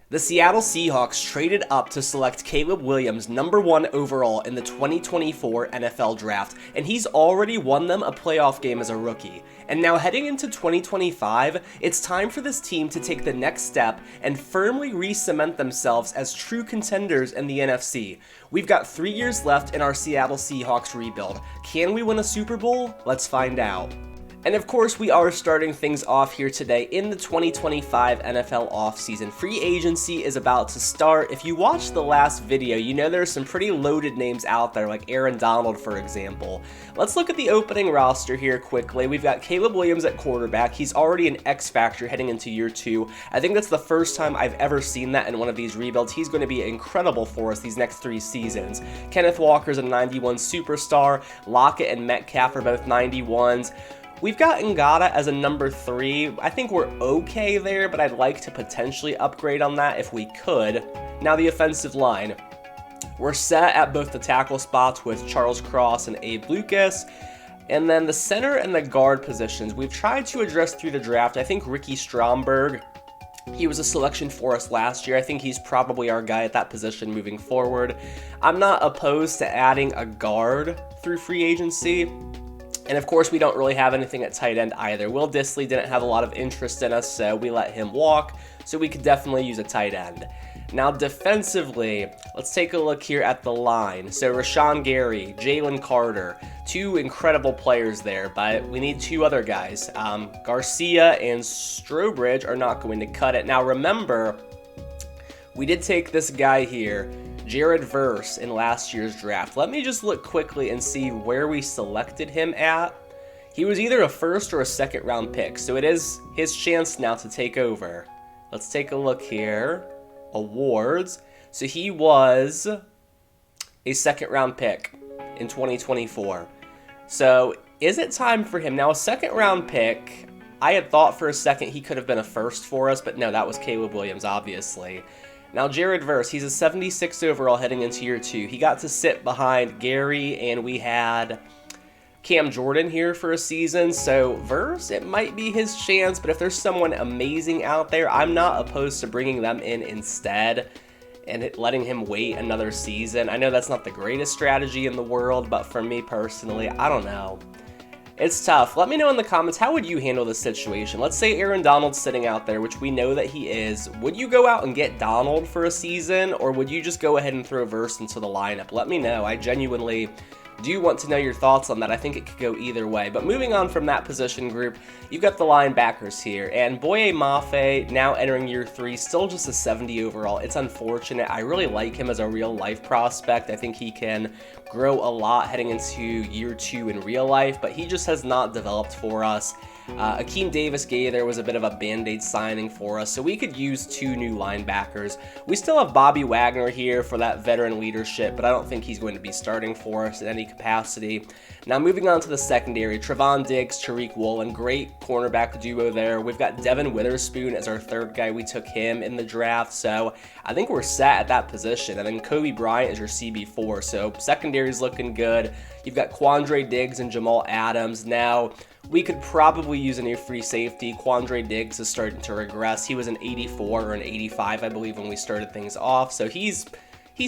The Seattle Seahawks traded up to select Caleb Williams #1 overall in the 2024 NFL Draft, and he's already won them a playoff game as a rookie. And now heading into 2025, it's time for this team to take the next step and firmly re-cement themselves as true contenders in the NFC. We've got 3 years left in our Seattle Seahawks rebuild. Can we win a Super Bowl? Let's find out. And of course, we are starting things off here today in the 2025 NFL offseason. Free agency is about to start. If you watched the last video, you know there's some pretty loaded names out there, like Aaron Donald, for example. Let's look at the opening roster here quickly. We've got Caleb Williams at quarterback. He's already an X factor heading into year 2. I think that's the first time I've ever seen that in one of these rebuilds. He's going to be incredible for us these next 3 seasons. Kenneth Walker's a 91 superstar. Lockett and Metcalf are both 91s. We've got Ngata as a number 3. I think we're okay there, but I'd like to potentially upgrade on that if we could. Now the offensive line. We're set at both the tackle spots with Charles Cross and Abe Lucas. And then the center and the guard positions, we've tried to address through the draft. I think Ricky Stromberg, he was a selection for us last year. I think he's probably our guy at that position moving forward. I'm not opposed to adding a guard through free agency. And of course, we don't really have anything at tight end either. Will Dissly didn't have a lot of interest in us, so we let him walk. So we could definitely use a tight end. Now defensively, let's take a look here at the line. So Rashawn Gary, Jalen Carter, 2 incredible players there, but we need 2 other guys. Garcia and Strobridge are not going to cut it. Now remember, we did take this guy here, Jared Verse, in last year's draft. Let me just look quickly and see where we selected him at. He was either a first or a second round pick, so it is his chance now to take over. Let's take a look here. Awards. So he was a second round pick in 2024. So is it time for him? Now a second round pick, I had thought for a second he could have been a first for us, but no, that was Caleb Williams, obviously. Now, Jared Verse, he's a 76 overall heading into year 2. He got to sit behind Gary, and we had Cam Jordan here for a season. So, Verse, it might be his chance, but if there's someone amazing out there, I'm not opposed to bringing them in instead and letting him wait another season. I know that's not the greatest strategy in the world, but for me personally, I don't know. It's tough. Let me know in the comments, how would you handle this situation? Let's say Aaron Donald's sitting out there, which we know that he is. Would you go out and get Donald for a season, or would you just go ahead and throw Verse into the lineup? Let me know. I genuinely do want to know your thoughts on that. I think it could go either way. But moving on from that position group, you've got the linebackers here. And Boye Mafe, now entering year 3, still just a 70 overall. It's unfortunate. I really like him as a real-life prospect. I think he can grow a lot heading into year 2 in real life, but he just has not developed for us. Akeem Davis-Gaither was a bit of a band-aid signing for us, so we could use 2 new linebackers. We still have Bobby Wagner here for that veteran leadership, but I don't think he's going to be starting for us in any capacity. Now moving on to the secondary, Trevon Diggs, Tariq Woolen, great cornerback duo there. We've got Devin Witherspoon as our 3rd guy. We took him in the draft, so I think we're set at that position. And then Kobe Bryant is your CB4, so secondary's looking good. You've got Quandre Diggs and Jamal Adams. Now, we could probably use a new free safety. Quandre Diggs is starting to regress. He was an 84 or an 85, I believe, when we started things off. So he's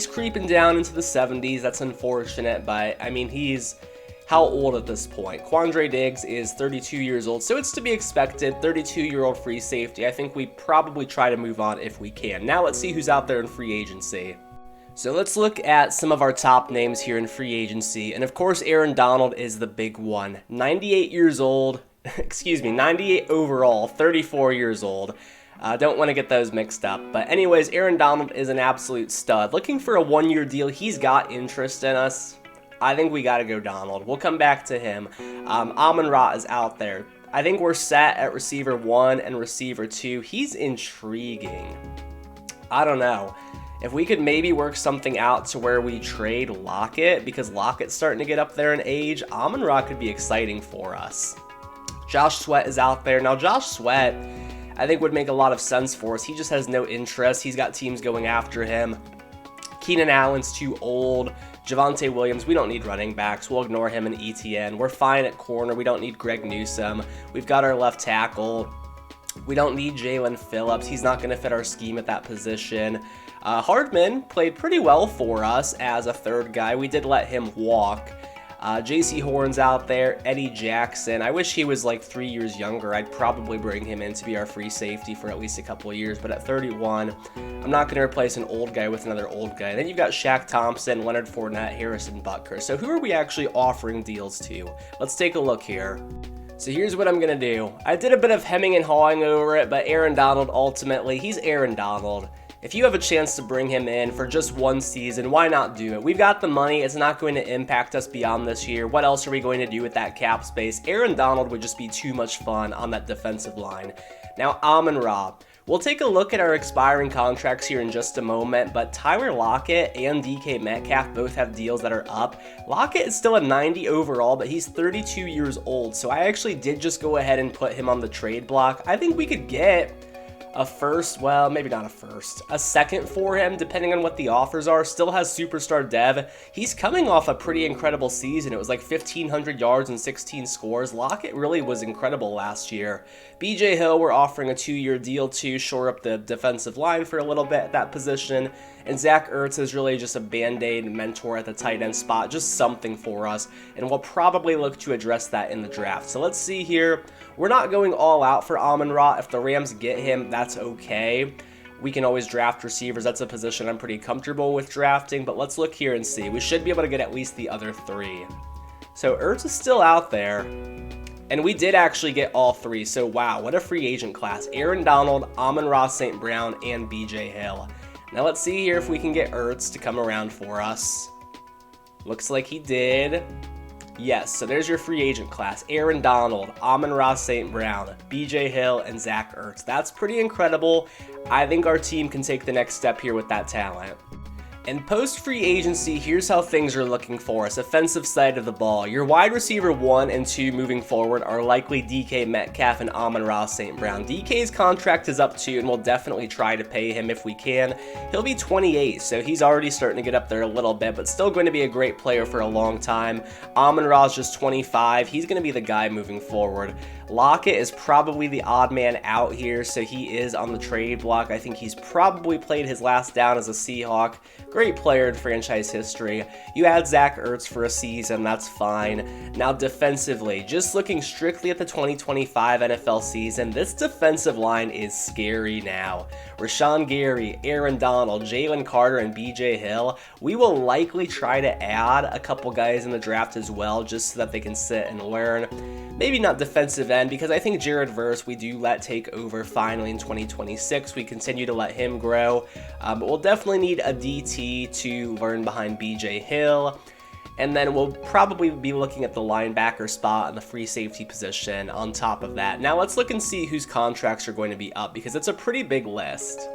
creeping down into the 70s. That's unfortunate, but I mean, he's how old at this point? Quandre Diggs is 32 years old, so it's to be expected. 32-year-old free safety. I think we probably try to move on if we can. Now let's see who's out there in free agency. So let's look at some of our top names here in free agency. And of course, Aaron Donald is the big one. 98 years old, 98 overall, 34 years old. Don't want to get those mixed up. But anyways, Aaron Donald is an absolute stud. Looking for a 1-year deal. He's got interest in us. I think we got to go Donald. We'll come back to him. Amon-Ra is out there. I think we're set at receiver 1 and receiver 2. He's intriguing. I don't know. If we could maybe work something out to where we trade Lockett, because Lockett's starting to get up there in age, Amon-Ra could be exciting for us. Josh Sweat is out there. Now, Josh Sweat, I think would make a lot of sense for us. He just has no interest. He's got teams going after him. Keenan Allen's too old. Javonte Williams, we don't need running backs. We'll ignore him and ETN. We're fine at corner. We don't need Greg Newsome. We've got our left tackle. We don't need Jalen Phillips. He's not going to fit our scheme at that position. Hardman played pretty well for us as a third guy. We did let him walk. JC Horn's out there. Eddie Jackson. I wish he was like 3 years younger. I'd probably bring him in to be our free safety for at least a couple of years. But at 31, I'm not going to replace an old guy with another old guy. Then you've got Shaq Thompson, Leonard Fournette, Harrison Butker. So who are we actually offering deals to? Let's take a look here. So here's what I'm going to do. I did a bit of hemming and hawing over it, but Aaron Donald ultimately, he's Aaron Donald. If you have a chance to bring him in for just one season, why not do it? We've got the money. It's not going to impact us beyond this year. What else are we going to do with that cap space? Aaron Donald would just be too much fun on that defensive line. Now, Amon-Ra. We'll take a look at our expiring contracts here in just a moment, but Tyler Lockett and DK Metcalf both have deals that are up. Lockett is still a 90 overall, but he's 32 years old, so I actually did just go ahead and put him on the trade block. I think we could get a first, well, maybe not a first, a second for him, depending on what the offers are. Still has superstar dev. He's coming off a pretty incredible season. It was like 1,500 yards and 16 scores. Lockett really was incredible last year. BJ Hill, we're offering a 2-year deal to shore up the defensive line for a little bit at that position. And Zach Ertz is really just a band-aid mentor at the tight end spot, just something for us. And we'll probably look to address that in the draft. So let's see here. We're not going all out for Amon-Ra. If the Rams get him, that's okay. We can always draft receivers. That's a position I'm pretty comfortable with drafting. But let's look here and see. We should be able to get at least the other 3. So Ertz is still out there. And we did actually get all 3. So wow, what a free agent class. Aaron Donald, Amon-Ra St. Brown, and BJ Hill. Now let's see here if we can get Ertz to come around for us. Looks like he did. Yes, so there's your free agent class. Aaron Donald, Amon-Ra St. Brown, BJ Hill, and Zach Ertz. That's pretty incredible. I think our team can take the next step here with that talent. And post-free agency, here's how things are looking for us. Offensive side of the ball. Your wide receiver 1 and 2 moving forward are likely DK Metcalf and Amon-Ra St. Brown. DK's contract is up too, and we'll definitely try to pay him if we can. He'll be 28, so he's already starting to get up there a little bit, but still going to be a great player for a long time. Amon-Ra's just 25. He's going to be the guy moving forward. Lockett is probably the odd man out here, so he is on the trade block. I think he's probably played his last down as a Seahawk. Great player in franchise history. You add Zach Ertz for a season, that's fine. Now defensively, just looking strictly at the 2025 NFL season, this defensive line is scary now. Rashawn Gary, Aaron Donald, Jalen Carter, and BJ Hill. We will likely try to add a couple guys in the draft as well, just so that they can sit and learn. Maybe not defensive end, because I think Jared Verse we do let take over finally in 2026. We continue to let him grow, but we'll definitely need a DT to learn behind BJ Hill. And then we'll probably be looking at the linebacker spot and the free safety position on top of that. Now let's look and see whose contracts are going to be up, because it's a pretty big list.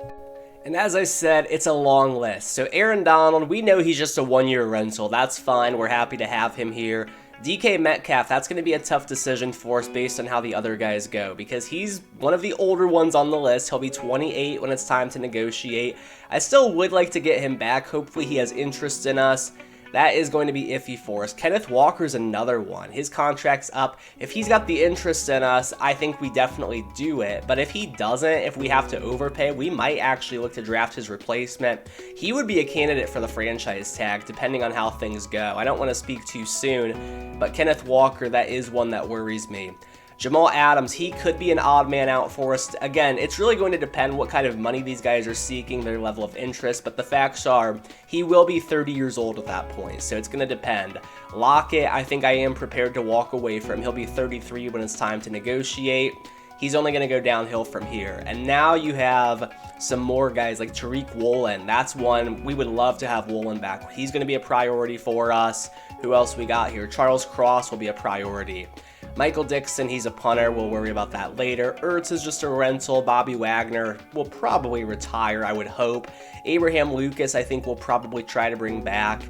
And as I said, it's a long list. So Aaron Donald, we know he's just a 1-year rental. That's fine. We're happy to have him here. DK Metcalf, that's going to be a tough decision for us based on how the other guys go, because he's one of the older ones on the list. He'll be 28 when it's time to negotiate. I still would like to get him back. Hopefully he has interest in us. That is going to be iffy for us. Kenneth Walker's another one. His contract's up. If he's got the interest in us, I think we definitely do it. But if he doesn't, if we have to overpay, we might actually look to draft his replacement. He would be a candidate for the franchise tag, depending on how things go. I don't want to speak too soon, but Kenneth Walker, that is one that worries me. Jamal Adams, he could be an odd man out for us. Again, it's really going to depend what kind of money these guys are seeking, their level of interest, but the facts are he will be 30 years old at that point, so it's going to depend. Lockett, I think I am prepared to walk away from. He'll be 33 when it's time to negotiate. He's only going to go downhill from here. And now you have some more guys like Tariq Woolen. That's one we would love to have Woolen back. He's going to be a priority for us. Who else we got here? Charles Cross will be a priority. Michael Dixon, he's a punter. We'll worry about that later. Ertz is just a rental. Bobby Wagner will probably retire, I would hope. Abraham Lucas, I think we'll probably try to bring back.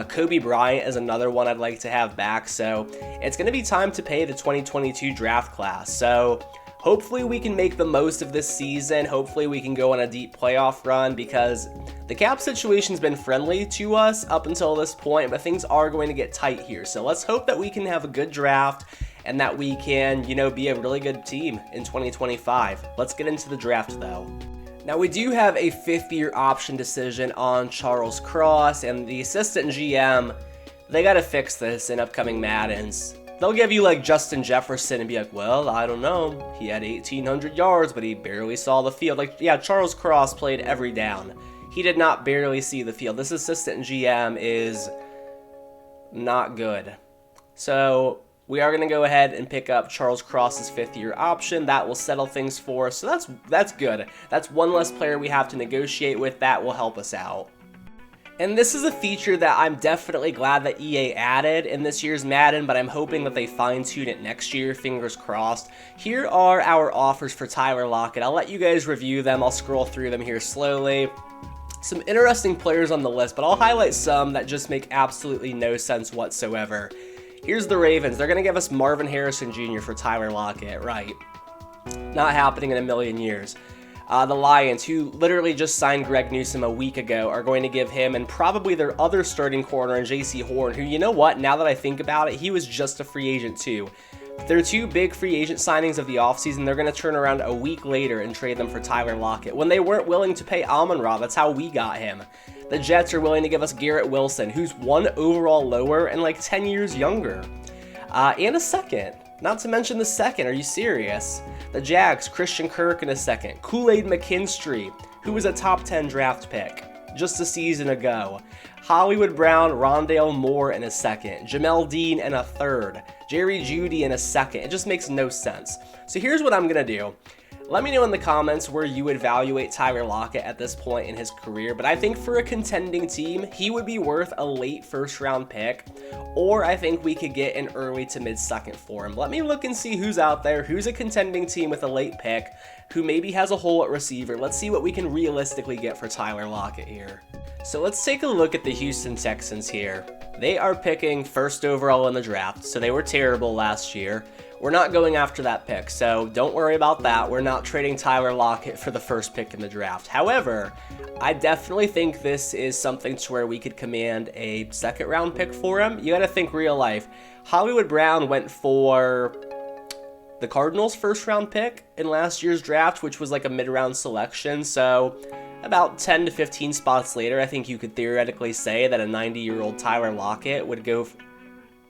Kobe Bryant is another one I'd like to have back. So it's going to be time to pay the 2022 draft class. So hopefully we can make the most of this season. Hopefully we can go on a deep playoff run, because the cap situation's been friendly to us up until this point, but things are going to get tight here. So let's hope that we can have a good draft and that we can, be a really good team in 2025. Let's get into the draft though. Now we do have a 5th-year option decision on Charles Cross, and the assistant GM, they got to fix this in upcoming Maddens. They'll give you like Justin Jefferson and be like, well, I don't know. He had 1,800 yards, but he barely saw the field. Like, yeah, Charles Cross played every down. He did not barely see the field. This assistant GM is not good. So we are going to go ahead and pick up Charles Cross's 5th-year option. That will settle things for us. So that's good. That's one less player we have to negotiate with. That will help us out. And this is a feature that I'm definitely glad that EA added in this year's Madden, but I'm hoping that they fine-tune it next year, fingers crossed. Here are our offers for Tyler Lockett. I'll let you guys review them. I'll scroll through them here slowly. Some interesting players on the list, but I'll highlight some that just make absolutely no sense whatsoever. Here's the Ravens. They're going to give us Marvin Harrison Jr. for Tyler Lockett. Right. Not happening in a million years. The Lions, who literally just signed Greg Newsome a week ago, are going to give him and probably their other starting corner in J.C. Horn, who, you know what, now that I think about it, he was just a free agent too. Their 2 big free agent signings of the offseason, they're going to turn around a week later and trade them for Tyler Lockett. When they weren't willing to pay Amon-Ra, that's how we got him. The Jets are willing to give us Garrett Wilson, who's 1 overall lower and like 10 years younger. And a second. Not to mention the second. Are you serious? The Jags, Christian Kirk in a second. Kool-Aid McKinstry, who was a top 10 draft pick just a season ago. Hollywood Brown, Rondale Moore in a second. Jamel Dean in a third. Jerry Jeudy in a second. It just makes no sense. So here's what I'm going to do. Let me know in the comments where you would evaluate Tyler Lockett at this point in his career, but I think for a contending team, he would be worth a late 1st-round pick, or I think we could get an early to mid-second for him. Let me look and see who's out there, who's a contending team with a late pick, who maybe has a hole at receiver. Let's see what we can realistically get for Tyler Lockett here. So let's take a look at the Houston Texans here. They are picking 1st overall in the draft, so they were terrible last year. We're not going after that pick, so don't worry about that. We're not trading Tyler Lockett for the 1st pick in the draft. However, I definitely think this is something to where we could command a 2nd-round pick for him. You gotta think real life. Hollywood Brown went for the Cardinals' 1st-round pick in last year's draft, which was like a mid-round selection, so about 10 to 15 spots later, I think you could theoretically say that a 90-year-old Tyler Lockett would go...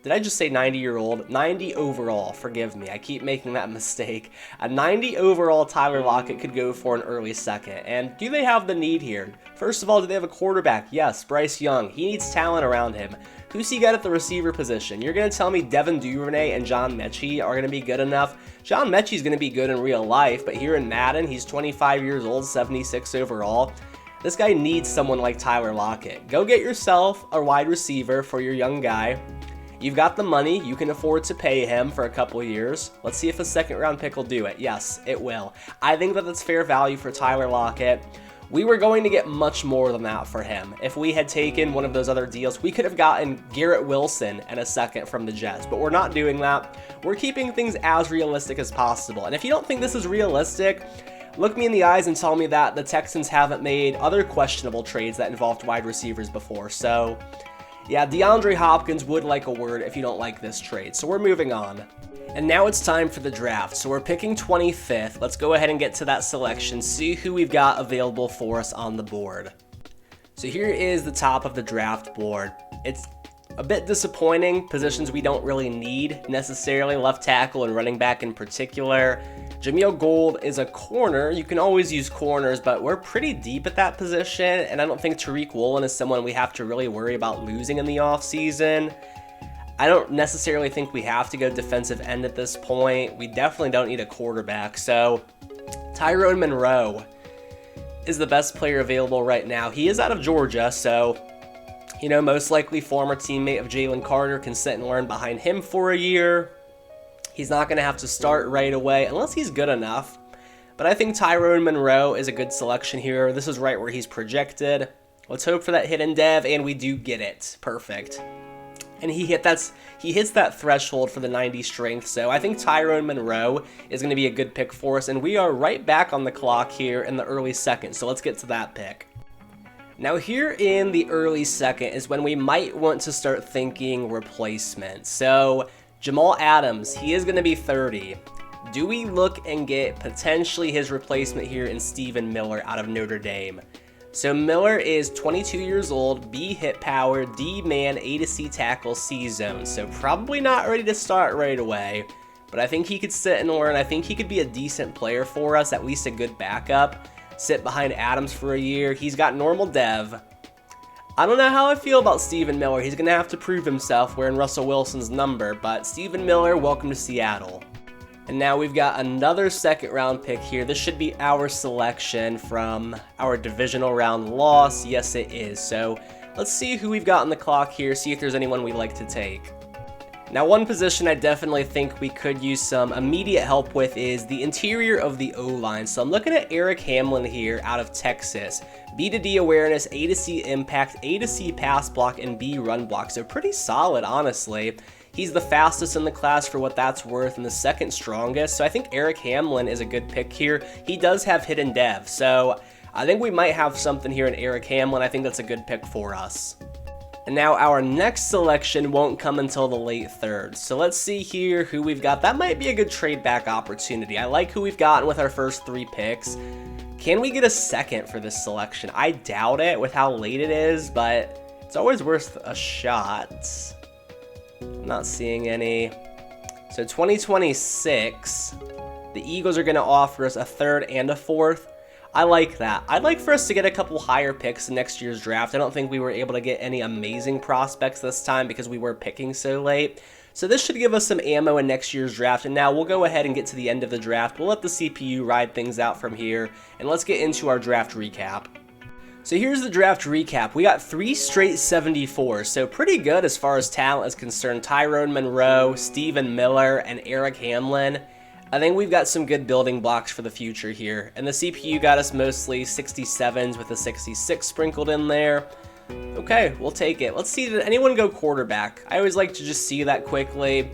Did I just say 90-year-old? 90 overall, forgive me. I keep making that mistake. A 90 overall Tyler Lockett could go for an early 2nd. And do they have the need here? First of all, do they have a quarterback? Yes, Bryce Young. He needs talent around him. Who's he got at the receiver position? You're going to tell me Devin Duvernay and John Mechie are going to be good enough? John Mechie's going to be good in real life, but here in Madden, he's 25 years old, 76 overall. This guy needs someone like Tyler Lockett. Go get yourself a wide receiver for your young guy. You've got the money. You can afford to pay him for a couple years. Let's see if a 2nd-round pick will do it. Yes, it will. I think that that's fair value for Tyler Lockett. We were going to get much more than that for him. If we had taken one of those other deals, we could have gotten Garrett Wilson and a 2nd from the Jets, but we're not doing that. We're keeping things as realistic as possible. And if you don't think this is realistic, look me in the eyes and tell me that the Texans haven't made other questionable trades that involved wide receivers before. So yeah, DeAndre Hopkins would like a word if you don't like this trade. So we're moving on. And now it's time for the draft. So we're picking 25th. Let's go ahead and get to that selection, see who we've got available for us on the board. So here is the top of the draft board. It's a bit disappointing. Positions we don't really need necessarily, left tackle and running back in particular. Jameel Gold is a corner. You can always use corners, but we're pretty deep at that position, and I don't think Tariq Woolen is someone we have to really worry about losing in the offseason. I don't necessarily think we have to go defensive end at this point. We definitely don't need a quarterback, so Tyrone Monroe is the best player available right now. He is out of Georgia, so most likely former teammate of Jalen Carter, can sit and learn behind him for a year. He's not going to have to start right away unless he's good enough. But I think Tyrone Monroe is a good selection here. This is right where he's projected. Let's hope for that hidden dev, and we do get it. Perfect. And he hits that threshold for the 90 strength, so I think Tyrone Monroe is going to be a good pick for us, and we are right back on the clock here in the early 2nd, so let's get to that pick. Now here in the early 2nd is when we might want to start thinking replacement. So Jamal Adams, he is going to be 30. Do we look and get potentially his replacement here in Stephen Miller out of Notre Dame? So Miller is 22 years old, B hit power, D man, A to C tackle, C zone. So probably not ready to start right away, but I think he could sit and learn. I think he could be a decent player for us, at least a good backup. Sit behind Adams for a year. He's got normal dev. I don't know how I feel about Stephen Miller. He's going to have to prove himself wearing Russell Wilson's number, but Stephen Miller, welcome to Seattle. And now we've got another second round pick here. This should be our selection from our divisional round loss. Yes, it is. So let's see who we've got on the clock here, see if there's anyone we like to take. Now, one position I definitely think we could use some immediate help with is the interior of the O-line. So I'm looking at Eric Hamlin here out of Texas. B to D awareness, A to C impact, A to C pass block, and B run block. So pretty solid, honestly. He's the fastest in the class for what that's worth and the second strongest. So I think Eric Hamlin is a good pick here. He does have hidden dev. So I think we might have something here in Eric Hamlin. I think that's a good pick for us. And now our next selection won't come until the late third. So let's see here who we've got. That might be a good trade back opportunity. I like who we've gotten with our first 3 picks. Can we get a second for this selection? I doubt it with how late it is, but it's always worth a shot. I'm not seeing any. So 2026, the Eagles are going to offer us a third and a fourth. I like that. I'd like for us to get a couple higher picks in next year's draft. I don't think we were able to get any amazing prospects this time because we were picking so late. So this should give us some ammo in next year's draft. And now we'll go ahead and get to the end of the draft. We'll let the CPU ride things out from here. And let's get into our draft recap. So here's the draft recap. We got 3 straight 74s, so pretty good as far as talent is concerned. Tyrone Monroe, Stephen Miller, and Eric Hamlin. I think we've got some good building blocks for the future here. And the CPU got us mostly 67s with a 66 sprinkled in there. Okay, we'll take it. Let's see, did anyone go quarterback? I always like to just see that quickly.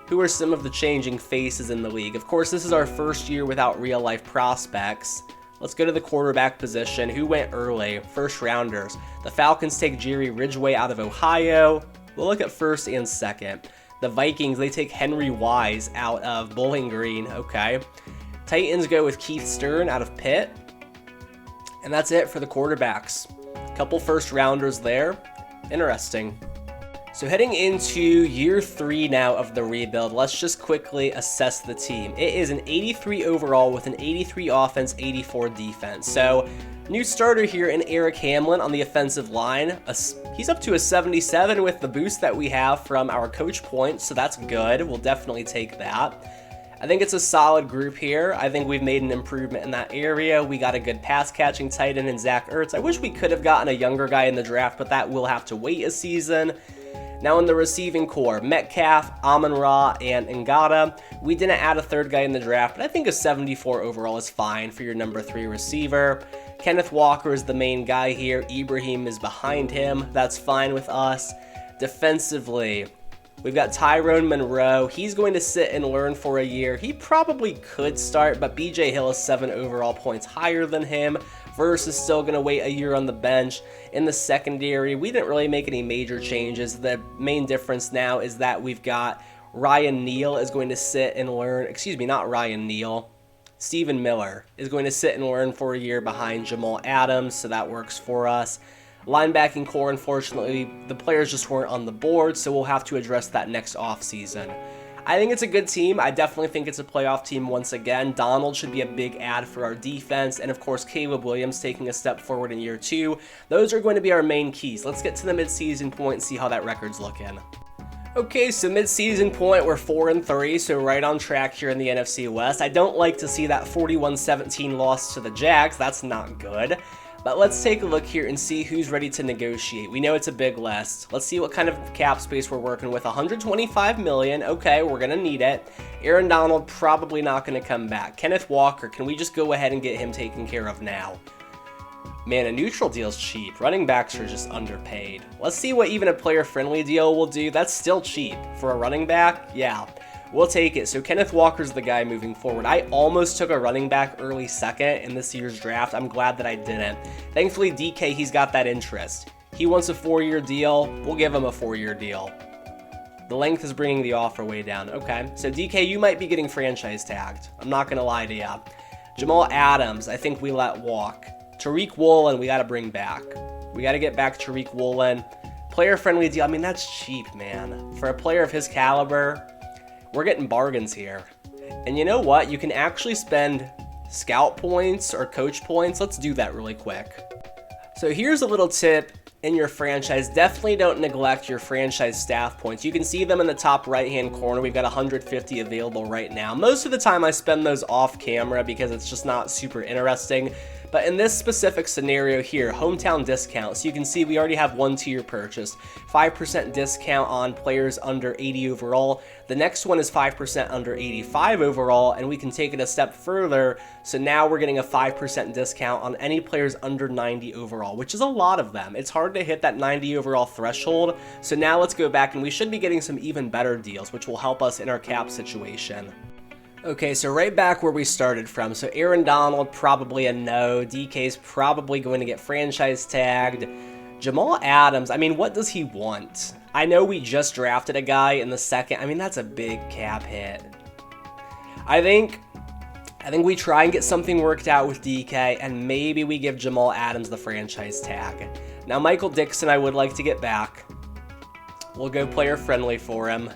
Who are some of the changing faces in the league? Of course, this is our first year without real-life prospects. Let's go to the quarterback position. Who went early? First rounders. The Falcons take Jerry Ridgeway out of Ohio. We'll look at first and second. The Vikings, they take Henry Wise out of Bowling Green. Okay. Titans go with Keith Stern out of Pitt. And that's it for the quarterbacks. Couple first rounders there. Interesting. So heading into year 3 now of the rebuild, let's just quickly assess the team. It is an 83 overall with an 83 offense, 84 defense. So new starter here in Eric Hamlin on the offensive line. He's up to a 77 with the boost that we have from our coach points, so that's good. We'll definitely take that. I think it's a solid group here. I think we've made an improvement in that area. We got a good pass catching tight end in Zach Ertz. I wish we could have gotten a younger guy in the draft, but that will have to wait a season. Now in the receiving core, Metcalf, Amon-Ra, and Ngata. We didn't add a third guy in the draft, but I think a 74 overall is fine for your number 3 receiver. Kenneth Walker is the main guy here. Ibrahim is behind him. That's fine with us. Defensively, we've got Tyrone Monroe. He's going to sit and learn for a year. He probably could start, but BJ Hill is 7 overall points higher than him. Verse is still going to wait a year on the bench. In the secondary, we didn't really make any major changes. The main difference now is that we've got Ryan Neal is going to sit and learn. Excuse me, not Ryan Neal. Stephen Miller is going to sit and learn for a year behind Jamal Adams, so that works for us. Linebacking core, unfortunately, the players just weren't on the board, so we'll have to address that next offseason. I think it's a good team. I definitely think it's a playoff team once again. Donald should be a big add for our defense, and of course Caleb Williams taking a step forward in year 2. Those are going to be our main keys. Let's get to the midseason point and see how that record's looking. Okay, so mid-season point, we're 4-3, so right on track here in the NFC West. I don't like to see that 41-17 loss to the Jags. That's not good. But let's take a look here and see who's ready to negotiate. We know it's a big list. Let's see what kind of cap space we're working with. $125 million. Okay, we're going to need it. Aaron Donald probably not going to come back. Kenneth Walker, can we just go ahead and get him taken care of now? Man, a neutral deal's cheap. Running backs are just underpaid. Let's see what even a player-friendly deal will do. That's still cheap. For a running back, yeah. We'll take it. So Kenneth Walker's the guy moving forward. I almost took a running back early second in this year's draft. I'm glad that I didn't. Thankfully, DK, he's got that interest. He wants a 4-year deal. We'll give him a 4-year deal. The length is bringing the offer way down. Okay, so DK, you might be getting franchise tagged. I'm not going to lie to you. Jamal Adams, I think we let walk. Tariq Woolen, we got to bring back. We got to get back Tariq Woolen. Player-friendly deal. I mean, that's cheap, man. For a player of his caliber, we're getting bargains here. And you know what? You can actually spend scout points or coach points. Let's do that really quick. So here's a little tip in your franchise. Definitely don't neglect your franchise staff points. You can see them in the top right-hand corner. We've got 150 available right now. Most of the time I spend those off camera because it's just not super interesting. But in this specific scenario here, hometown discounts, you can see we already have 1 tier purchased. 5% discount on players under 80 overall. The next one is 5% under 85 overall, and we can take it a step further. So now we're getting a 5% discount on any players under 90 overall, which is a lot of them. It's hard to hit that 90 overall threshold. So now let's go back, and we should be getting some even better deals, which will help us in our cap situation. Okay, so right back where we started from. So Aaron Donald, probably a no. DK's probably going to get franchise tagged. Jamal Adams, I mean, what does he want? I know we just drafted a guy in the second. I mean, that's a big cap hit. I think we try and get something worked out with DK, and maybe we give Jamal Adams the franchise tag. Now, Michael Dixon, I would like to get back. We'll go player friendly for him.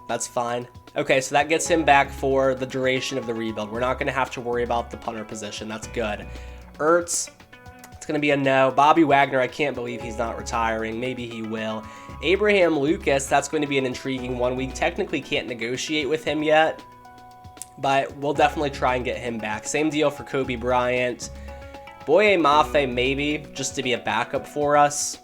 That's fine. Okay, so that gets him back for the duration of the rebuild. We're not going to have to worry about the punter position. That's good. Ertz, it's going to be a no. Bobby Wagner, I can't believe he's not retiring. Maybe he will. Abraham Lucas, that's going to be an intriguing one. We technically can't negotiate with him yet, but we'll definitely try and get him back. Same deal for Kobe Bryant. Boye Mafe, maybe, just to be a backup for us.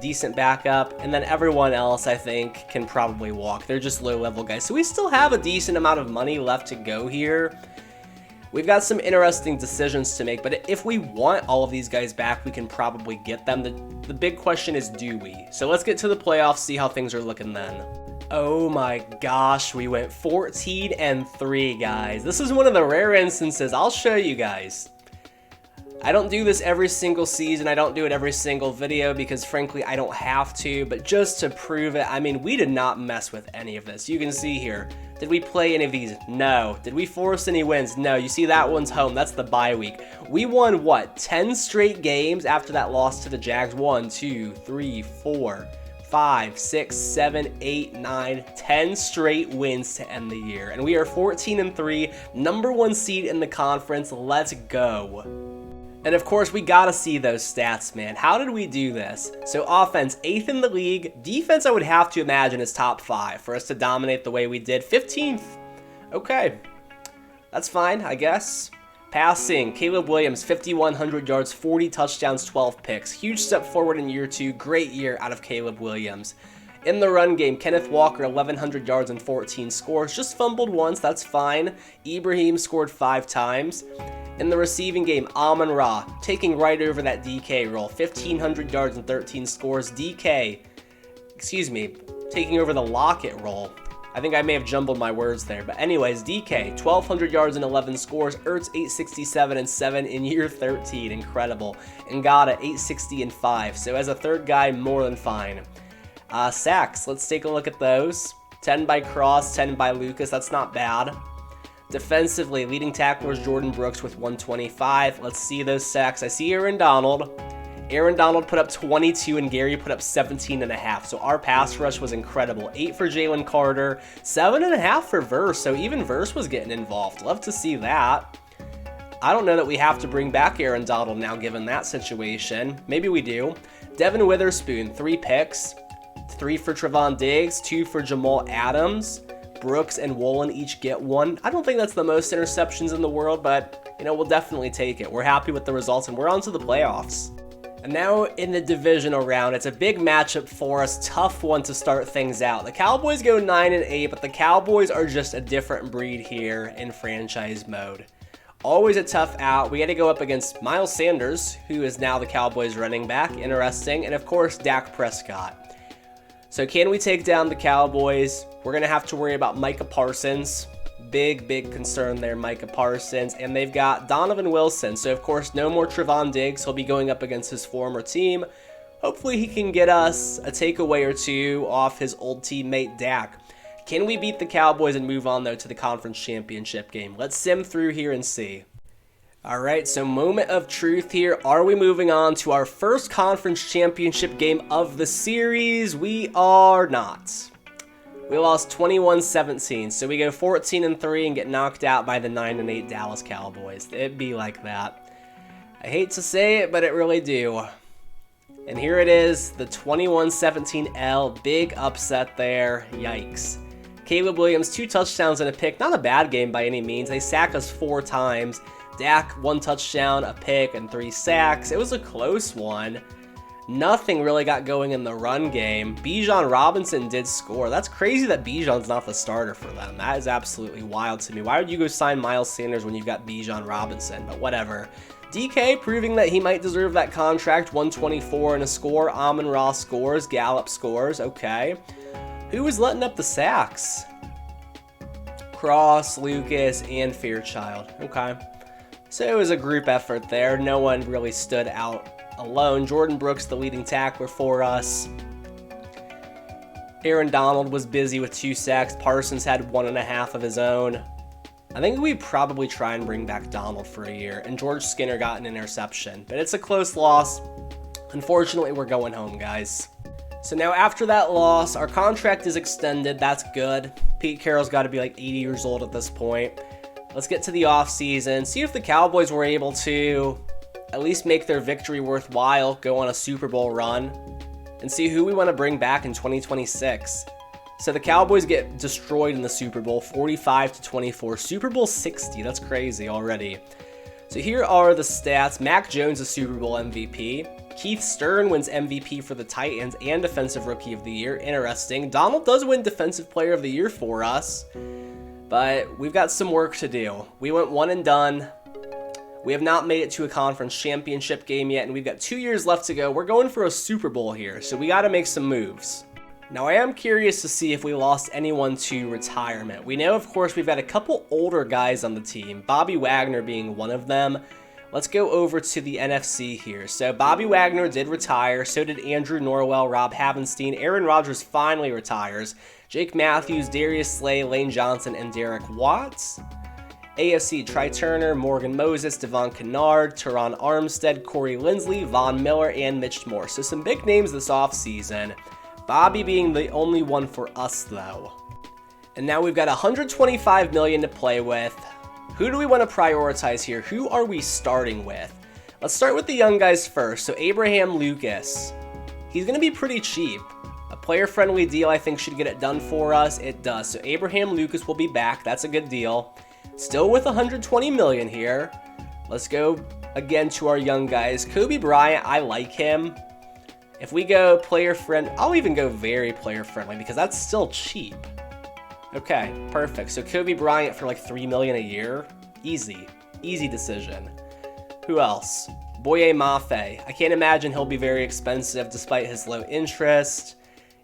Decent backup, and then everyone else I think can probably walk. They're just low-level guys, so we still have a decent amount of money left to go here. We've got some interesting decisions to make, but if we want all of these guys back, we can probably get them. The big question is, do we? So let's get to the playoffs, see how things are looking then. Oh my gosh, we went 14-3, guys. This is one of the rare instances. I'll show you guys. I don't do this every single season. I don't do it every single video because frankly I don't have to, but just to prove it, I mean, we did not mess with any of this. You can see here, did we play any of these? No. Did we force any wins? No. You see that one's home. That's the bye week. We won what? 10 straight games after that loss to the Jags. 1, 2, 3, 4, 5, 6, 7, 8, 9, 10 straight wins to end the year. And we are 14-3, #1 seed in the conference. Let's go. And of course, we gotta see those stats, man. How did we do this? So offense, 8th in the league. Defense, I would have to imagine, is top 5 for us to dominate the way we did. 15th. Okay. That's fine, I guess. Passing, Caleb Williams, 5,100 yards, 40 touchdowns, 12 picks. Huge step forward in year 2. Great year out of Caleb Williams. In the run game, Kenneth Walker, 1,100 yards and 14 scores. Just fumbled once, that's fine. Ibrahim scored 5 times. In the receiving game, Amon-Ra taking right over that DK role. 1,500 yards and 13 scores. DK, taking over the Lockett role. I think I may have jumbled my words there. But anyways, DK, 1,200 yards and 11 scores. Ertz, 867 and 7 in year 13. Incredible. Ngata, 860 and 5. So as a third guy, more than fine. Sacks, let's take a look at those. 10 by Cross, 10 by Lucas. That's not bad. Defensively, leading tackler is Jordan Brooks with 125. Let's see those sacks. I see Aaron Donald. Aaron Donald put up 22 and Gary put up 17.5. So our pass rush was incredible. 8 for Jalen Carter, 7.5 for Verse. So even Verse was getting involved. Love to see that. I don't know that we have to bring back Aaron Donald now given that situation. Maybe we do. Devin Witherspoon, 3 picks. 3 for Trevon Diggs, 2 for Jamal Adams. Brooks and Woolen each get 1. I don't think that's the most interceptions in the world, but, you know, we'll definitely take it. We're happy with the results, and we're on to the playoffs. And now in the divisional round, it's a big matchup for us, tough one to start things out. The Cowboys go 9-8, but the Cowboys are just a different breed here in franchise mode. Always a tough out. We got to go up against Miles Sanders, who is now the Cowboys running back. Interesting. And, of course, Dak Prescott. So can we take down the Cowboys? We're going to have to worry about Micah Parsons. Big concern there, Micah Parsons. And they've got Donovan Wilson. So, of course, no more Trevon Diggs. He'll be going up against his former team. Hopefully he can get us a takeaway or two off his old teammate Dak. Can we beat the Cowboys and move on, though, to the conference championship game? Let's sim through here and see. All right, so moment of truth here. Are we moving on to our first conference championship game of the series? We are not. We lost 21-17, so we go 14-3 and get knocked out by the 9-8 Dallas Cowboys. It'd be like that. I hate to say it, but it really do. And here it is, the 21-17 L, big upset there, yikes. Caleb Williams, 2 touchdowns and a pick, not a bad game by any means. They sacked us 4 times. Dak, 1 touchdown, a pick, and 3 sacks. It was a close one. Nothing really got going in the run game. Bijan Robinson did score. That's crazy that Bijan's not the starter for them. That is absolutely wild to me. Why would you go sign Miles Sanders when you've got Bijan Robinson? But whatever. DK proving that he might deserve that contract, 124 and a score. Amon-Ra scores, Gallup scores, okay. Who was letting up the sacks? Cross, Lucas, and Fairchild, okay. So it was a group effort there. No one really stood out alone. Jordan Brooks, the leading tackler for us. Aaron Donald was busy with 2 sacks. Parsons had 1.5 of his own. I think we probably try and bring back Donald for a year, and George Skinner got an interception, but it's a close loss. Unfortunately, we're going home, guys. So now after that loss, our contract is extended. That's good. Pete Carroll's got to be like 80 years old at this point. Let's get to the offseason, see if the Cowboys were able to at least make their victory worthwhile, go on a Super Bowl run, and see who we want to bring back in 2026. So the Cowboys get destroyed in the Super Bowl, 45-24. Super Bowl 60, that's crazy already. So here are the stats. Mac Jones is Super Bowl MVP. Keith Stern wins MVP for the Titans and Defensive Rookie of the Year. Interesting. Donald does win Defensive Player of the Year for us, but we've got some work to do. We went one and done. We have not made it to a conference championship game yet, and we've got 2 years left to go. We're going for a Super Bowl here, so we got to make some moves. Now, I am curious to see if we lost anyone to retirement. We know, of course, we've got a couple older guys on the team, Bobby Wagner being one of them. Let's go over to the NFC here. So Bobby Wagner did retire, so did Andrew Norwell, Rob Havenstein. Aaron Rodgers finally retires. Jake Matthews, Darius Slay, Lane Johnson, and Derek Watts. AFC, Try Turner, Morgan Moses, Devon Kennard, Teron Armstead, Corey Linsley, Von Miller, and Mitch Morse. So some big names this offseason. Bobby being the only one for us, though. And now we've got $125 million to play with. Who do we want to prioritize here? Who are we starting with? Let's start with the young guys first. So Abraham Lucas. He's going to be pretty cheap. A player-friendly deal, I think, should get it done for us. It does. So Abraham Lucas will be back. That's a good deal. Still with $120 million here. Let's go again to our young guys. Kobe Bryant, I like him. If we go player-friendly, I'll even go very player-friendly because that's still cheap. Okay, perfect. So Kobe Bryant for like $3 million a year. Easy. Easy decision. Who else? Boye Mafe. I can't imagine he'll be very expensive despite his low interest.